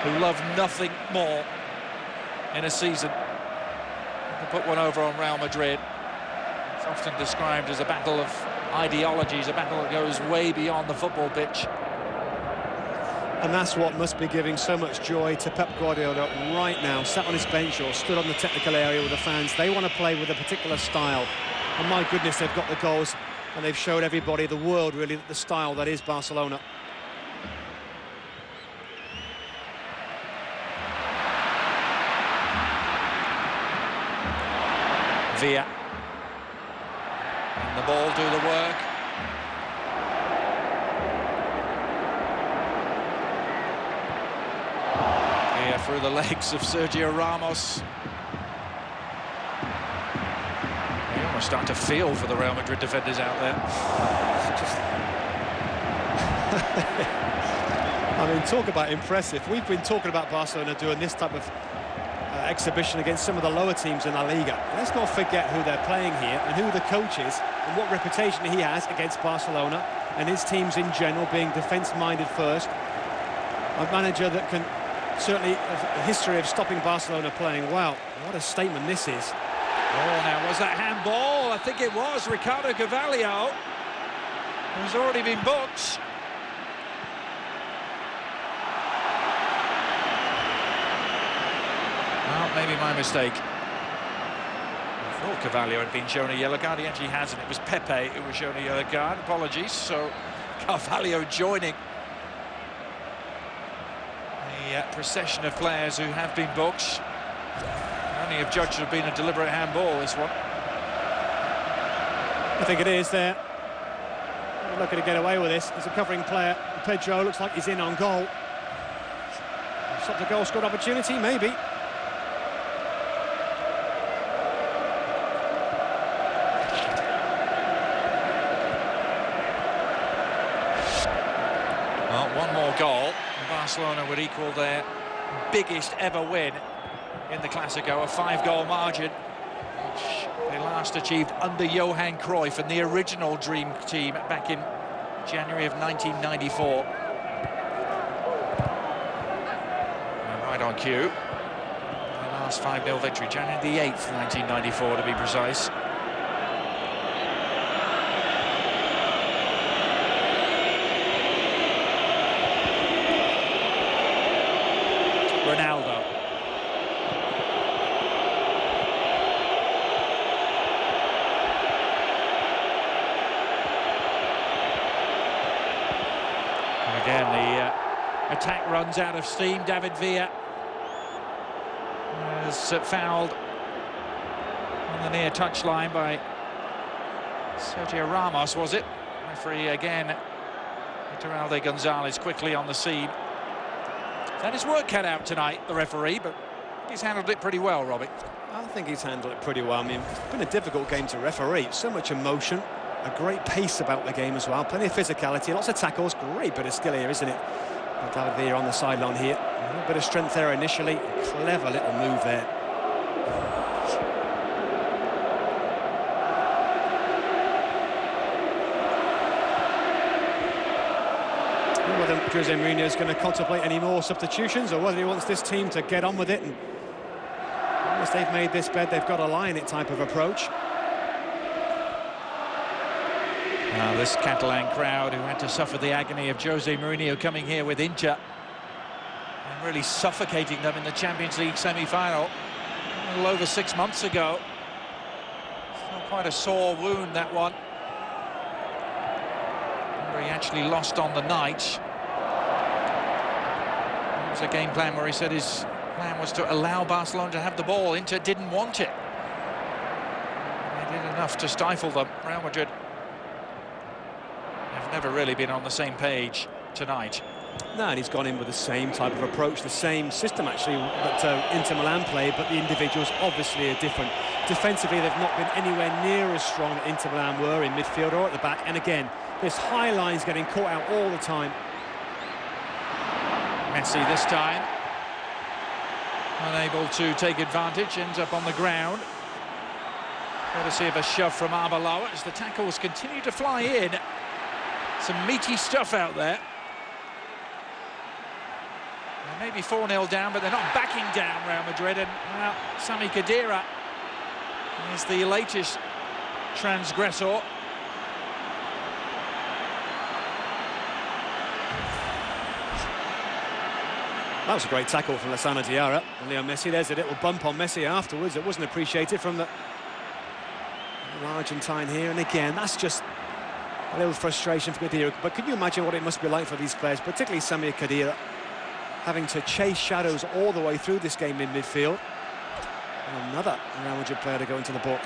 who love nothing more in a season than to put one over on Real Madrid. It's often described as a battle of ideologies, a battle that goes way beyond the football pitch. And that's what must be giving so much joy to Pep Guardiola right now, sat on his bench or stood on the technical area with the fans. They want to play with a particular style. And my goodness, they've got the goals, and they've showed everybody, the world really, the style that is Barcelona. Villa. And the ball do the work. through the legs of Sergio Ramos. You almost start to feel for the Real Madrid defenders out there. I mean, talk about impressive. We've been talking about Barcelona doing this type of exhibition against some of the lower teams in La Liga. Let's not forget who they're playing here and who the coach is and what reputation he has against Barcelona and his teams in general, being defence-minded first. A manager that can certainly have a history of stopping Barcelona playing well. What a statement this is. Oh, now, was that handball? I think it was. Ricardo Carvalho, who's already been booked. Well, maybe my mistake. I thought Carvalho had been shown a yellow card. He actually hasn't. It was Pepe who was shown a yellow card. Apologies. So Carvalho joining the procession of players who have been booked. Only have judged to have been a deliberate handball, this one. I think it is there. They're looking to get away with this. There's a covering player. Pedro looks like he's in on goal. Stop the goal scored opportunity, maybe. Well, one more goal, and Barcelona would equal their biggest ever win in the Clasico, a 5-goal margin, which they last achieved under Johan Cruyff and the original Dream Team back in January of 1994. And right on cue, the last 5-0 victory, January the 8th, 1994 to be precise. Ronaldo. And again, the attack runs out of steam. David Villa is fouled on the near touchline by Sergio Ramos, was it? Referee again, Iturralde Gonzalez quickly on the scene. Had his work cut out tonight, the referee, but he's handled it pretty well, Robbie. I think he's handled it pretty well. I mean, it's been a difficult game to referee. So much emotion, a great pace about the game as well. Plenty of physicality, lots of tackles. Great bit of skill here, isn't it? But David Villa on the sideline here. A little bit of strength there initially. Clever little move there. Whether Jose Mourinho is going to contemplate any more substitutions or whether he wants this team to get on with it. And once they've made this bed, they've got to lie in it type of approach. Now, this Catalan crowd who had to suffer the agony of Jose Mourinho coming here with Inter and really suffocating them in the Champions League semi-final a little over 6 months ago. Still quite a sore wound, that one. He actually lost on the night. It was a game plan where he said his plan was to allow Barcelona to have the ball. Inter didn't want it. They did enough to stifle them. Real Madrid have never really been on the same page tonight. No, and he's gone in with the same type of approach, the same system actually that Inter Milan played, but the individuals obviously are different. Defensively, they've not been anywhere near as strong as Inter Milan were in midfield or at the back, and again, this high line's getting caught out all the time. Messi this time, unable to take advantage, ends up on the ground. Courtesy of a shove from Arbeloa as the tackles continue to fly in. Some meaty stuff out there. They may be 4-0 down, but they're not backing down, Real Madrid. And well, Sami Khedira is the latest transgressor. That was a great tackle from Lassana Diarra and Leo Messi. There's a little bump on Messi afterwards. It wasn't appreciated from the Argentine here. And again, that's just a little frustration for Khedira. But can you imagine what it must be like for these players, particularly Sami Khedira, having to chase shadows all the way through this game in midfield? And another Real Madrid player to go into the book.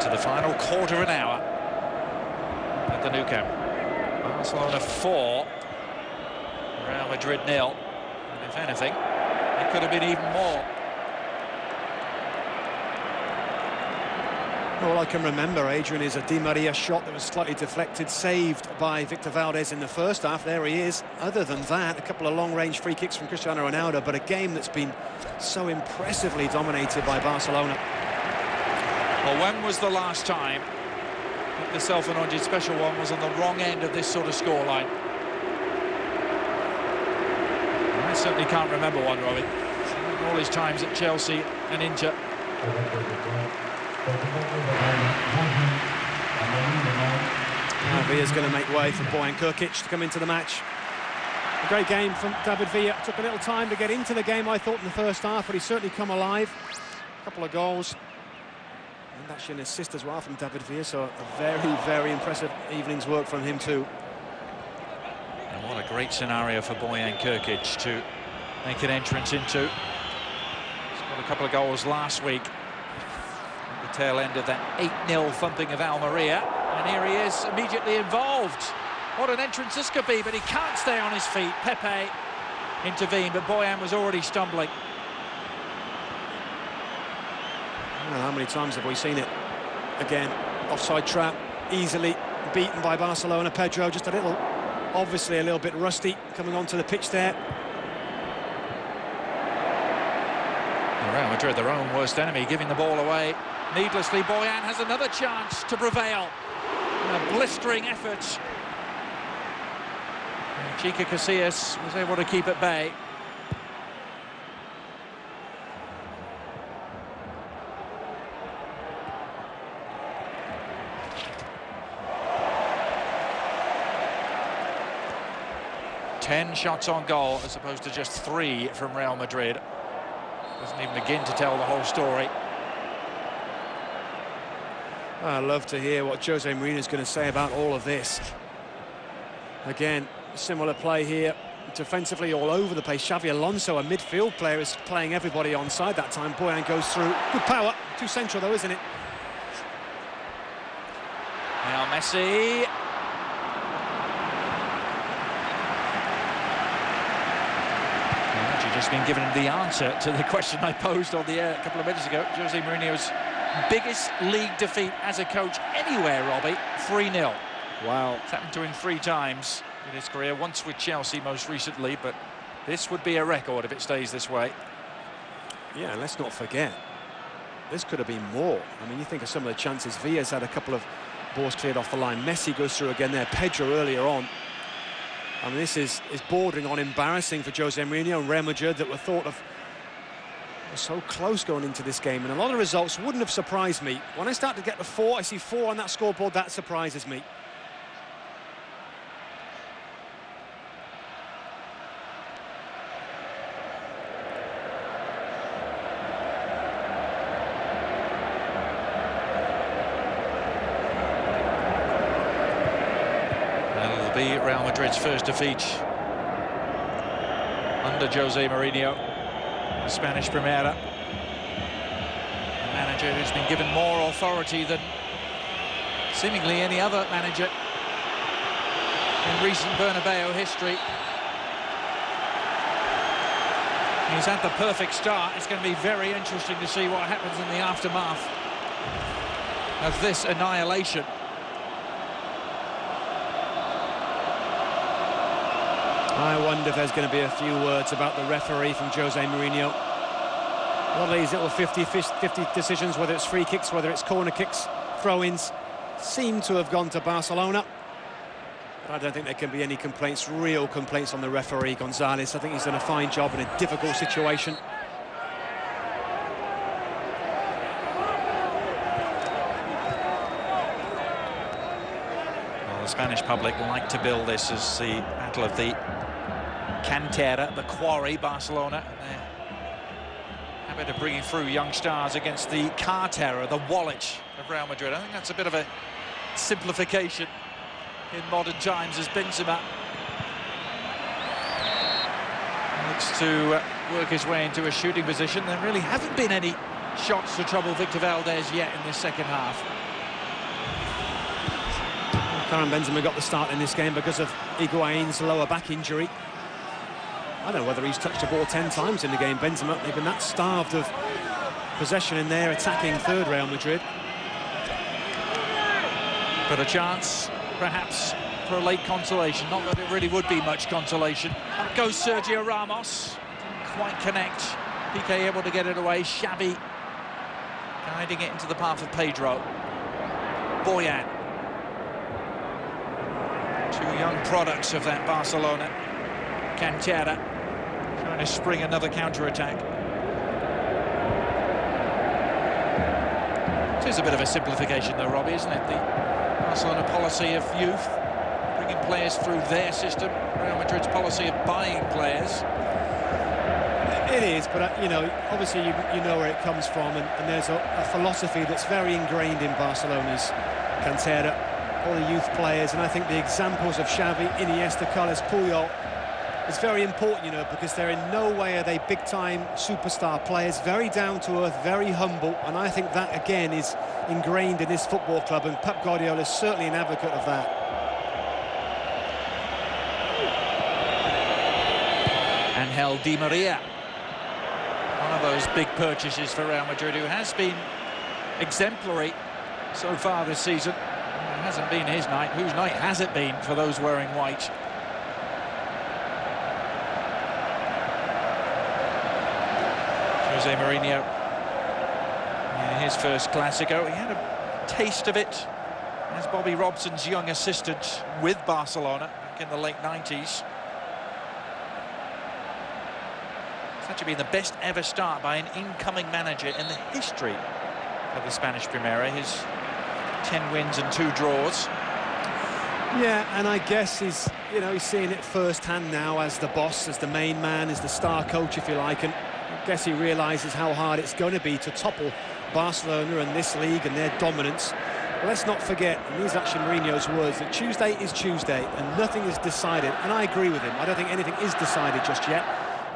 into the final quarter of an hour at the Nou Camp. Barcelona 4, Real Madrid 0. And if anything, it could have been even more. All I can remember, Adrian, is a Di Maria shot that was slightly deflected, saved by Victor Valdés in the first half. There he is. Other than that, a couple of long-range free kicks from Cristiano Ronaldo, but a game that's been so impressively dominated by Barcelona. Well, when was the last time that the self-anointed special one was on the wrong end of this sort of scoreline? I certainly can't remember one, Robbie. All his times at Chelsea and Inter. Villa's going to make way for Bojan Krkić to come into the match. A great game from David Villa. Took a little time to get into the game, I thought, in the first half, but he's certainly come alive. A couple of goals. And actually an assist as well from David Villa, so a very, very impressive evening's work from him too. And what a great scenario for Bojan Krkić to make an entrance into. He's got a couple of goals last week. Tail end of that 8-0 thumping of Almeria, and here he is immediately involved. What an entrance this could be, but he can't stay on his feet. Pepe intervened, but Bojan was already stumbling. I don't know how many times have we seen it. Again, offside trap, easily beaten by Barcelona. Pedro just a little, obviously a little bit rusty coming onto the pitch there. Real Madrid, their own worst enemy, giving the ball away needlessly. Bojan has another chance to prevail. A blistering effort. Chica Casillas was able to keep at bay. Ten shots on goal as opposed to just 3 from Real Madrid. Doesn't even begin to tell the whole story. I'd love to hear what Jose Mourinho is going to say about all of this. Again, similar play here. Defensively all over the place. Xavi Alonso, a midfield player, is playing everybody onside that time. Bojan goes through. Good power. Too central though, isn't it? Now Messi. I've actually just been given the answer to the question I posed on the air a couple of minutes ago. Jose Mourinho's biggest league defeat as a coach anywhere, Robbie, 3-0. Wow. It's happened to him 3 times in his career, once with Chelsea most recently, but this would be a record if it stays this way. Yeah, let's not forget, this could have been more. I mean, you think of some of the chances. Villa's had a couple of balls cleared off the line. Messi goes through again there. Pedro earlier on. I mean, this is bordering on embarrassing for Jose Mourinho and Real Madrid, that were thought of so close going into this game, and a lot of results wouldn't have surprised me. When I start to get to 4, I see 4 on that scoreboard, that surprises me. And it'll be Real Madrid's first defeat under Jose Mourinho. Spanish Primera, a manager who's been given more authority than seemingly any other manager in recent Bernabeu history. He's had the perfect start. It's going to be very interesting to see what happens in the aftermath of this annihilation. I wonder if there's going to be a few words about the referee from Jose Mourinho. A lot of these little 50-50 decisions, whether it's free kicks, whether it's corner kicks, throw-ins, seem to have gone to Barcelona. But I don't think there can be any complaints, real complaints on the referee, Gonzalez. I think he's done a fine job in a difficult situation. Well, the Spanish public like to bill this as the battle of the Cantera, the quarry, Barcelona. They're habit of bringing through young stars against the Cartera, the wallet of Real Madrid. I think that's a bit of a simplification in modern times as Benzema looks to work his way into a shooting position. There really haven't been any shots to trouble Victor Valdés yet in this second half. Karim Benzema got the start in this game because of Higuain's lower back injury. I don't know whether he's touched the ball 10 times in the game, Benzema. They've been that starved of possession in their attacking third, Real Madrid. But a chance, perhaps, for a late consolation. Not that it really would be much consolation. Up goes Sergio Ramos. Didn't quite connect. Piqué able to get it away. Xavi guiding it into the path of Pedro. Boyan. Two young products of that Barcelona. Cantera trying to spring another counter-attack. It is a bit of a simplification though, Robbie, isn't it? The Barcelona policy of youth, bringing players through their system. Real Madrid's policy of buying players. It is, but you know, obviously you know where it comes from, and there's a philosophy that's very ingrained in Barcelona's Cantera, all the youth players, and I think the examples of Xavi, Iniesta, Carles Puyol is very important, you know, because they're in no way are they big-time superstar players, very down-to-earth, very humble, and I think that, again, is ingrained in this football club, and Pep Guardiola is certainly an advocate of that. Angel Di Maria, one of those big purchases for Real Madrid, who has been exemplary so far this season. It hasn't been his night. Whose night has it been for those wearing white? Jose Mourinho in his first Clasico. He had a taste of it as Bobby Robson's young assistant with Barcelona back in the late 90s. It's actually been the best ever start by an incoming manager in the history of the Spanish Primera. His 10 wins and 2 draws. Yeah, and I guess he's seeing it firsthand now as the boss, as the main man, as the star coach, if you like, and I guess he realises how hard it's going to be to topple Barcelona and this league and their dominance. But let's not forget, and these are actually Mourinho's words, that Tuesday is Tuesday and nothing is decided, and I agree with him. I don't think anything is decided just yet.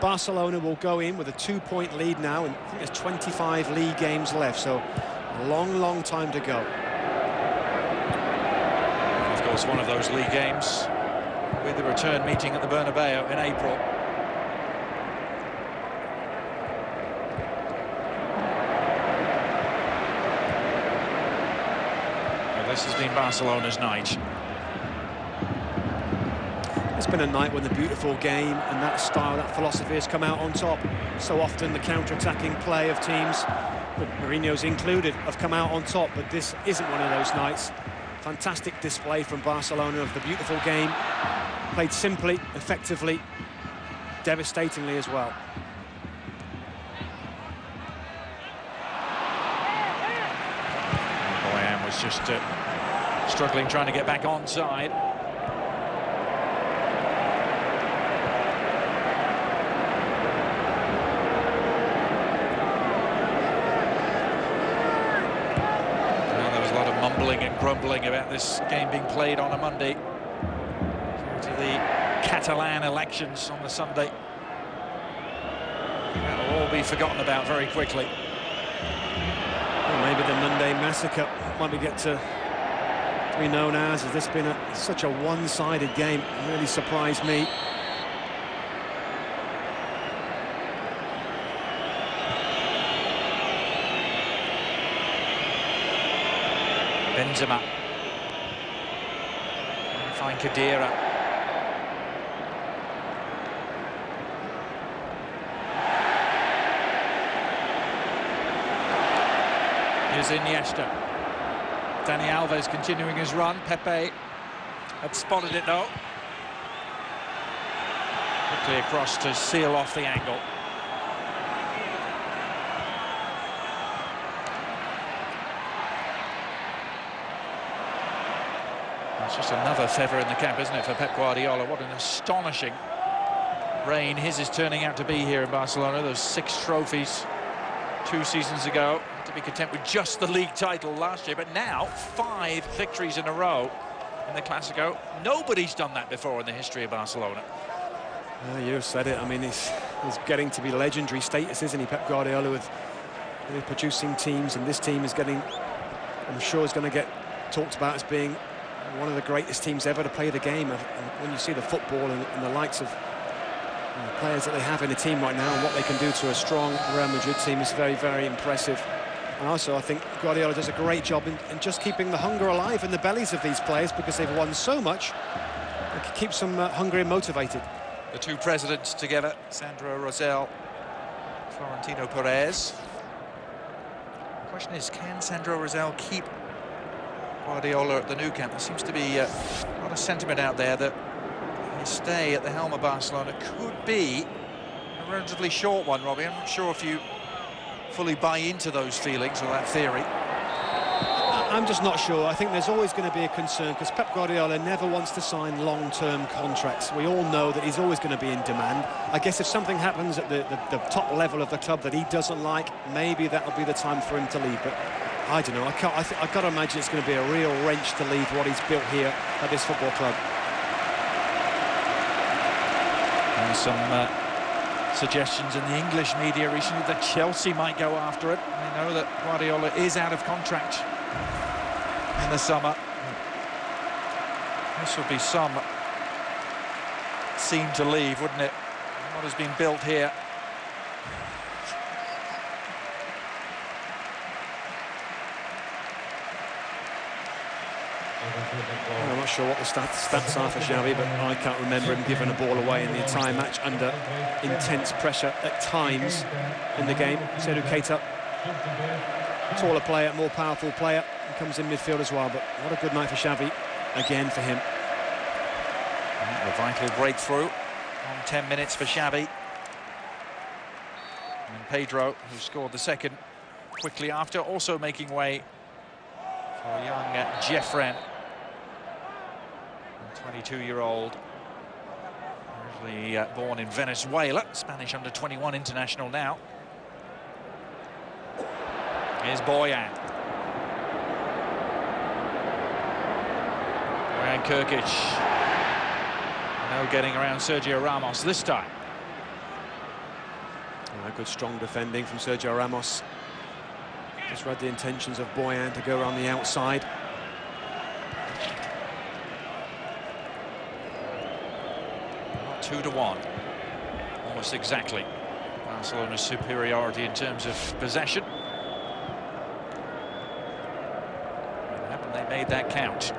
Barcelona will go in with a 2-point lead now, and I think there's 25 league games left, so a long time to go. Of course, one of those league games with the return meeting at the Bernabeu in April. Well, this has been Barcelona's night. It's been a night when the beautiful game and that style, that philosophy has come out on top. So often the counter-attacking play of teams, Mourinho's included, have come out on top, but this isn't one of those nights. Fantastic display from Barcelona of the beautiful game, played simply, effectively, devastatingly as well. Boyan was just struggling trying to get back onside. And grumbling about this game being played on a Monday to the Catalan elections on the Sunday. That'll all be forgotten about very quickly. Well, maybe the Monday massacre might be known as. Has this been such a one-sided game? It really surprised me. Benzema. And find Khedira. Here's Iniesta. Dani Alves continuing his run. Pepe had spotted it though. Quickly across to seal off the angle. It's just another feather in the cap, isn't it, for Pep Guardiola? What an astonishing reign his is turning out to be here in Barcelona. Those 6 trophies 2 seasons ago. To be content with just the league title last year, but now 5 victories in a row in the Clasico. Nobody's done that before in the history of Barcelona. You've said it. I mean, he's getting to be legendary status, isn't he, Pep Guardiola, with producing teams, and this team is getting, I'm sure, is going to get talked about as being one of the greatest teams ever to play the game. And when you see the football and the likes of the players that they have in the team right now and what they can do to a strong Real Madrid team is very, very impressive. And also, I think Guardiola does a great job in just keeping the hunger alive in the bellies of these players, because they've won so much. It keeps them hungry and motivated. The two presidents together, Sandro Rosell, Florentino Perez. The question is, can Sandro Rosell keep Guardiola at the Nou Camp? There seems to be a lot of sentiment out there that his stay at the helm of Barcelona could be a relatively short one, Robbie. I'm not sure if you fully buy into those feelings or that theory. I'm just not sure. I think there's always going to be a concern, because Pep Guardiola never wants to sign long-term contracts. We all know that he's always going to be in demand. I guess if something happens at the top level of the club that he doesn't like, maybe that'll be the time for him to leave. But I don't know. I've got to imagine it's going to be a real wrench to leave what he's built here at this football club. And some suggestions in the English media recently that Chelsea might go after it. They know that Guardiola is out of contract in the summer. This would be some scene to leave, wouldn't it? What has been built here. I'm not sure what the stats are for Xavi, but I can't remember him giving a ball away in the entire match under intense pressure at times in the game. Seydou Keita, taller player, more powerful player, and comes in midfield as well. But what a good night for Xavi, again for him. The vital breakthrough on 10 minutes for Xavi. And Pedro, who scored the second quickly after, also making way for young Jeffren, 22-year-old, originally born in Venezuela, Spanish under-21 international now. Here's Boyan. Boyan Kirkic. No getting around Sergio Ramos this time. Good strong defending from Sergio Ramos. Just read the intentions of Boyan to go around the outside. Not 2-1, almost exactly. Barcelona's superiority in terms of possession. And haven't they made that count?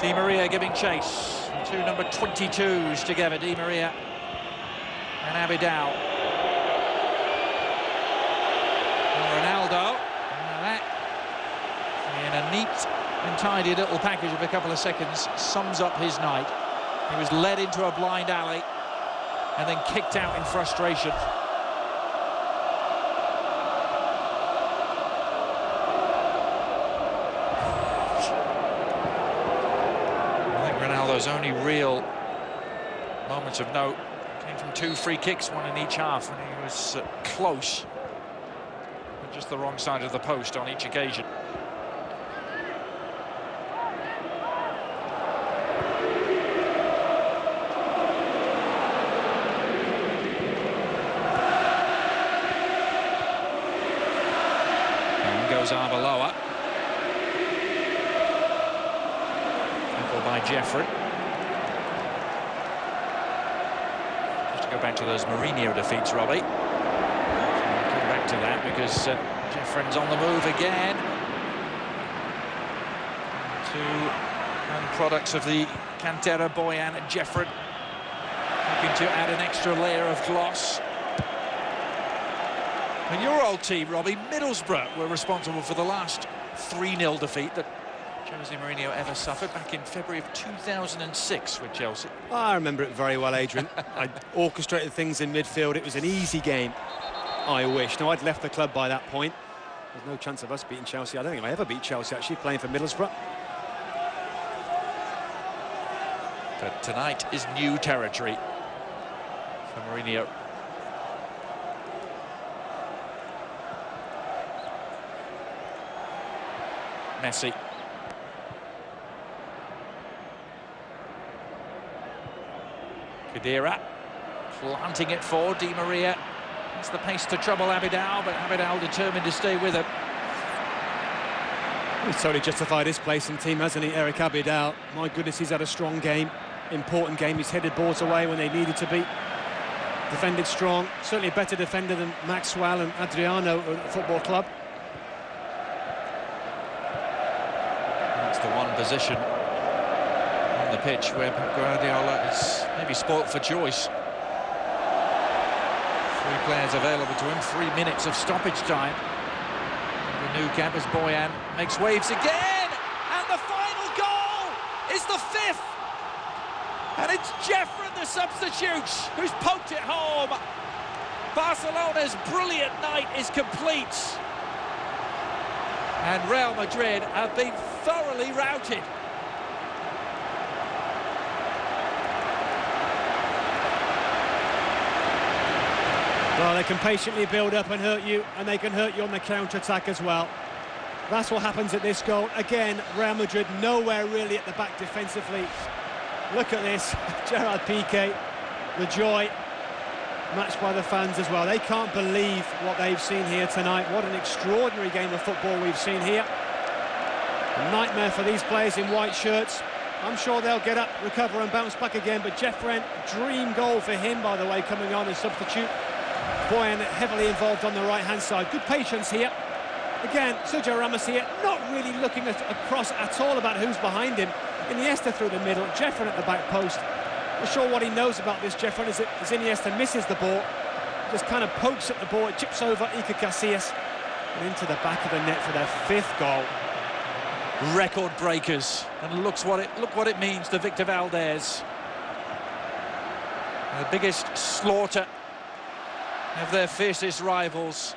Di Maria giving chase. Two number 22s together, Di Maria and Abidal. Ronaldo, that in a neat and tidy little package of a couple of seconds sums up his night. He was led into a blind alley and then kicked out in frustration. I think Ronaldo's only real moments of note came from 2 free kicks, one in each half, and he was close. Just the wrong side of the post on each occasion. And goes Arbeloa. Tackled by Jeffrey. Just to go back to those Mourinho defeats, Robbie. To that, because Jeffren's on the move again. 2 young products of the Cantera, Boyan and Jeffren, looking to add an extra layer of gloss. And your old team, Robbie, Middlesbrough, were responsible for the last 3-0 defeat that Jose Mourinho ever suffered back in February of 2006 with Chelsea. I remember it very well, Adrian. I orchestrated things in midfield. It was an easy game. I wish. No, I'd left the club by that point. There's no chance of us beating Chelsea. I don't think I ever beat Chelsea, actually, playing for Middlesbrough. But tonight is new territory for Mourinho. Messi. Khedira planting it for Di Maria. It's the pace to trouble Abidal, but Abidal determined to stay with it. He's totally justified his place in the team, hasn't he, Eric Abidal? My goodness, he's had a strong game, important game. He's headed balls away when they needed to be. Defended strong, certainly a better defender than Maxwell and Adriano at the football club. That's the one position on the pitch where Pep Guardiola is maybe spoilt for choice. 3 players available to him, 3 minutes of stoppage time. The new camp as Boyan makes waves again, and the final goal is the 5th. And it's Jeffren, the substitute, who's poked it home. Barcelona's brilliant night is complete. And Real Madrid have been thoroughly routed. Well, they can patiently build up and hurt you, and they can hurt you on the counter-attack as well. That's what happens at this goal. Again, Real Madrid nowhere really at the back defensively. Look at this, Gerard Piqué, the joy matched by the fans as well. They can't believe what they've seen here tonight. What an extraordinary game of football we've seen here. A nightmare for these players in white shirts. I'm sure they'll get up, recover and bounce back again, but Jeffren, dream goal for him, by the way, coming on as substitute. Boyan heavily involved on the right-hand side. Good patience here. Again, Sergio Ramos here, not really looking across at all about who's behind him. Iniesta through the middle, Jeffren at the back post. Not sure what he knows about this, Jeffren, as Iniesta misses the ball. Just kind of pokes at the ball, it chips over Iker Casillas and into the back of the net for their 5th goal. Record breakers, and look what it means to Victor Valdés. The biggest slaughter of their fiercest rivals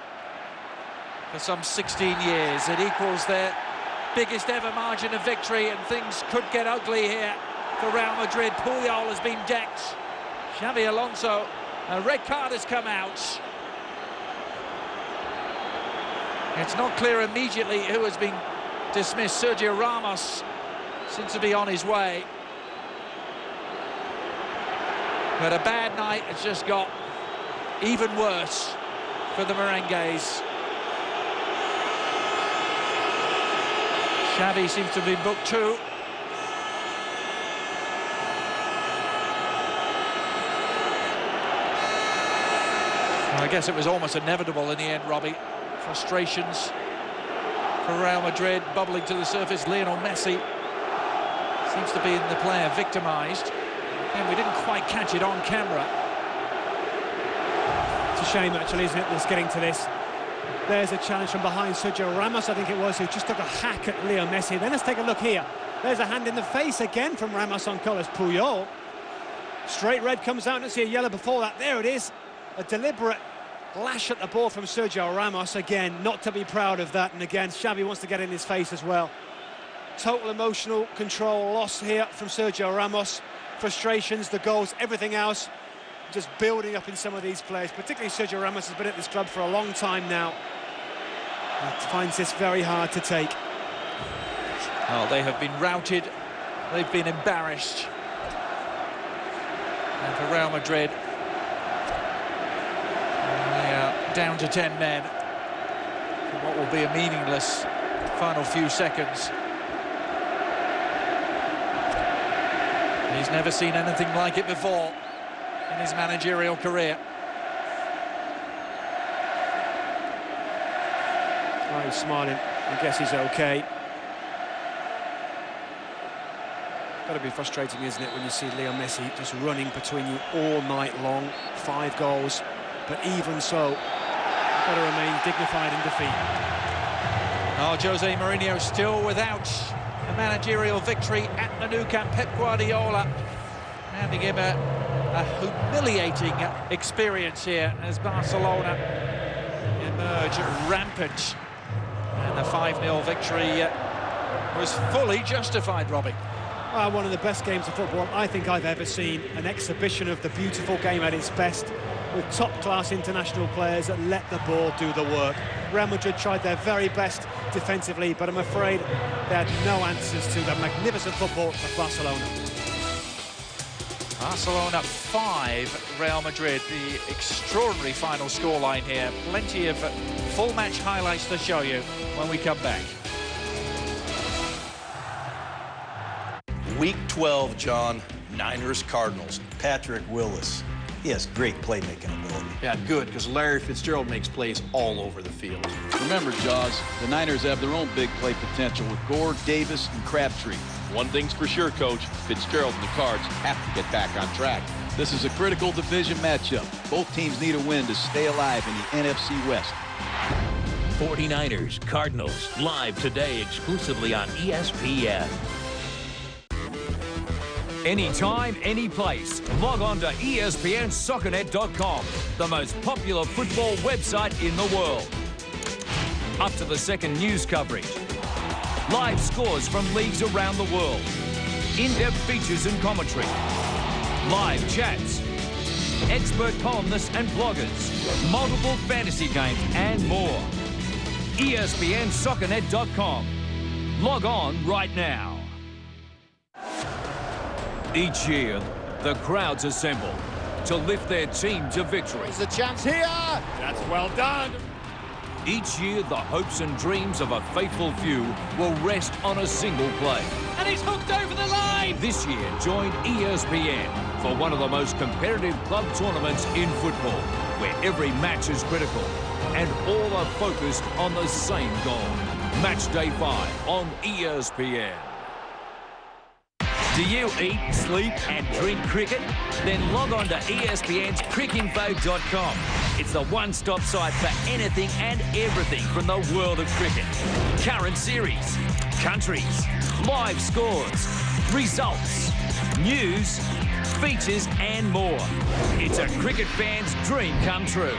for some 16 years. It equals their biggest ever margin of victory, and things could get ugly here for Real Madrid. Puyol has been decked. Xabi Alonso, a red card has come out. It's not clear immediately who has been dismissed. Sergio Ramos seems to be on his way. But a bad night has just got even worse for the Merengues. Xavi seems to be booked too. Well, I guess it was almost inevitable in the end, Robbie. Frustrations for Real Madrid bubbling to the surface. Lionel Messi seems to be in the player victimised. And we didn't quite catch it on camera. It's a shame, actually, isn't it, that's getting to this. There's a challenge from behind Sergio Ramos, I think it was, who just took a hack at Leo Messi. Then let's take a look here. There's a hand in the face again from Ramos on colours. Puyol. Straight red comes out, and see a yellow before that. There it is. A deliberate lash at the ball from Sergio Ramos. Again, not to be proud of that. And again, Xavi wants to get in his face as well. Total emotional control loss here from Sergio Ramos. Frustrations, the goals, everything else just building up in some of these players. Particularly Sergio Ramos has been at this club for a long time now. He finds this very hard to take. Oh, they have been routed. They've been embarrassed. And for Real Madrid, they are down to 10 men for what will be a meaningless final few seconds. He's never seen anything like it before in his managerial career. Oh, he's smiling. I guess he's okay. Got to be frustrating, isn't it, when you see Leo Messi just running between you all night long. 5 goals, but even so, you've got to remain dignified in defeat. Oh, Jose Mourinho still without a managerial victory at the Nou Camp. Pep Guardiola handing him a humiliating experience here as Barcelona emerge rampant. And the 5-0 victory was fully justified, Robbie. One of the best games of football I think I've ever seen. An exhibition of the beautiful game at its best, with top-class international players that let the ball do the work. Real Madrid tried their very best defensively, but I'm afraid they had no answers to the magnificent football of Barcelona. Barcelona 5, Real Madrid. The extraordinary final scoreline here. Plenty of full match highlights to show you when we come back. Week 12, John, Niners-Cardinals. Patrick Willis. He has great playmaking ability. Yeah, good, because Larry Fitzgerald makes plays all over the field. Remember, Jaws, the Niners have their own big play potential with Gore, Davis, and Crabtree. One thing's for sure, Coach. Fitzgerald and the Cards have to get back on track. This is a critical division matchup. Both teams need a win to stay alive in the NFC West. 49ers, Cardinals, live today exclusively on ESPN. Anytime, any place. Log on to ESPNSoccerNet.com, the most popular football website in the world. Up to the second news coverage. Live scores from leagues around the world. In-depth features and commentary. Live chats. Expert columnists and bloggers. Multiple fantasy games and more. ESPNSoccerNet.com. Log on right now. Each year, the crowds assemble to lift their team to victory. There's a chance here. That's well done. Each year, the hopes and dreams of a faithful few will rest on a single play. And it's hooked over the line. This year, join ESPN for one of the most competitive club tournaments in football, where every match is critical and all are focused on the same goal. Match Day 5 on ESPN. Do you eat, sleep and drink cricket? Then log on to ESPN's crickinfo.com. It's the one-stop site for anything and everything from the world of cricket. Current series, countries, live scores, results, news, features and more. It's a cricket fan's dream come true.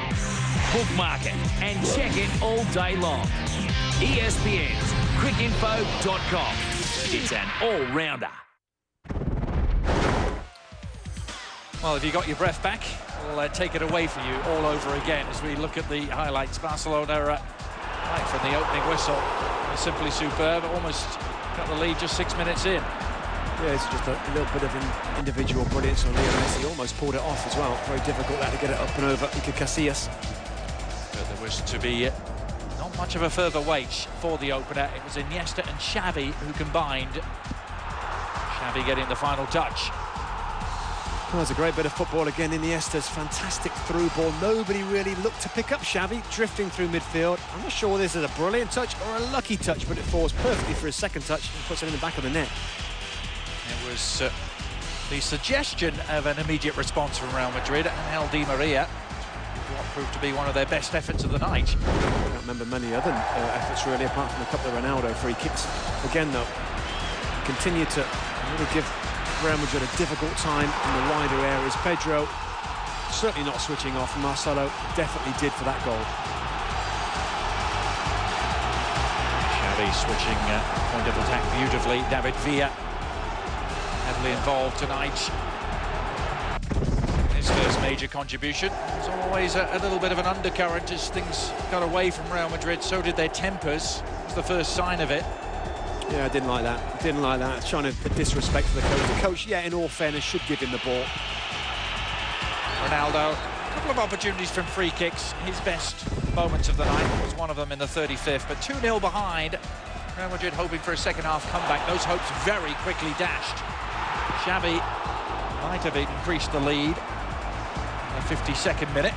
Bookmark it and check it all day long. ESPN's crickinfo.com. It's an all-rounder. Well, if you got your breath back, we'll take it away for you all over again as we look at the highlights. Barcelona, right from the opening whistle, simply superb. Almost got the lead just 6 minutes in. Yeah, it's just a little bit of individual brilliance on Leo Messi. Almost pulled it off as well. Very difficult to get it up and over Iker Casillas. But there was to be not much of a further wait for the opener. It was Iniesta and Xavi who combined. Xavi getting the final touch. Well, there's a great bit of football again. Iniesta's fantastic through ball. Nobody really looked to pick up Xavi, drifting through midfield. I'm not sure this is a brilliant touch or a lucky touch, but it falls perfectly for his second touch and puts it in the back of the net. It was the suggestion of an immediate response from Real Madrid. Angel Di Maria, what proved to be one of their best efforts of the night. I can't remember many other efforts really, apart from a couple of Ronaldo free kicks. Again, though, continue to really give Real Madrid a difficult time in the wider areas. Pedro certainly not switching off. Marcelo definitely did for that goal. Xavi switching point of attack beautifully. David Villa heavily involved tonight. His first major contribution. There's always a little bit of an undercurrent as things got away from Real Madrid. So did their tempers. It was the first sign of it. Yeah, I didn't like that. Didn't like that. It's trying to disrespect for the coach. The coach, yeah, in all fairness, should give him the ball. Ronaldo, a couple of opportunities from free kicks. His best moments of the night was one of them in the 35th, but 2-0 behind. Real Madrid hoping for a second-half comeback. Those hopes very quickly dashed. Xavi might have increased the lead in the 52nd minute.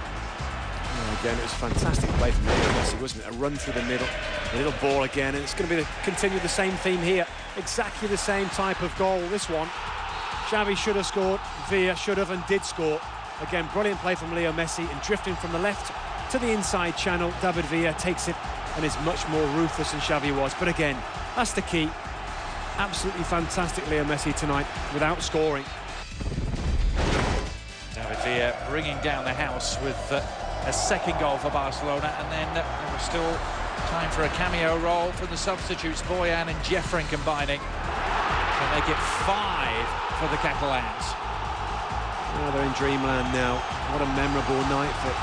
Again, it was a fantastic play from Leo Messi, wasn't it? A run through the middle, a little ball again, and it's going to be continue the same theme here. Exactly the same type of goal, this one. Xavi should have scored, Villa should have and did score. Again, brilliant play from Leo Messi, and drifting from the left to the inside channel, David Villa takes it and is much more ruthless than Xavi was. But again, that's the key. Absolutely fantastic Leo Messi tonight without scoring. David Villa bringing down the house with a second goal for Barcelona, and then there was still time for a cameo role from the substitutes, Boyan and Jeffrin combining to make it 5 for the Catalans. Oh, they're in dreamland now. What a memorable night for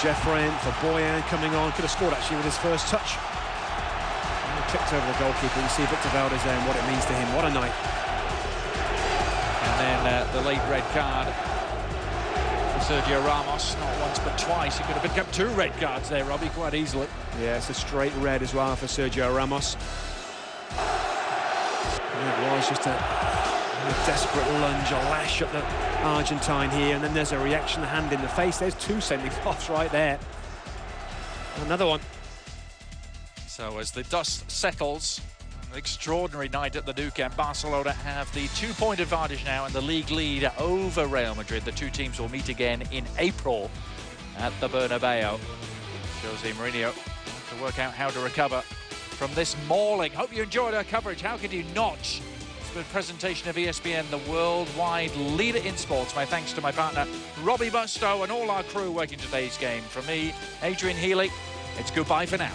Jeffrin, for Boyan coming on. Could have scored actually with his first touch. And clipped over the goalkeeper. You see Victor Valdez there and what it means to him. What a night. And then the late red card Sergio Ramos, not once but twice. He could have picked up 2 red cards there, Robbie, quite easily. Yeah, it's a straight red as well for Sergio Ramos. Yeah, it was just a A desperate lunge, a lash at the Argentine here, and then there's a reaction, a hand in the face. There's 2 sending-offs right there. Another one. So as the dust settles, an extraordinary night at the Nou Camp. Barcelona have the 2-point advantage now and the league lead over Real Madrid. The two teams will meet again in April at the Bernabeu. Jose Mourinho to work out how to recover from this mauling. Hope you enjoyed our coverage. How could you not? It's been a presentation of ESPN, the worldwide leader in sports. My thanks to my partner, Robbie Mustoe, and all our crew working today's game. From me, Adrian Healy, it's goodbye for now.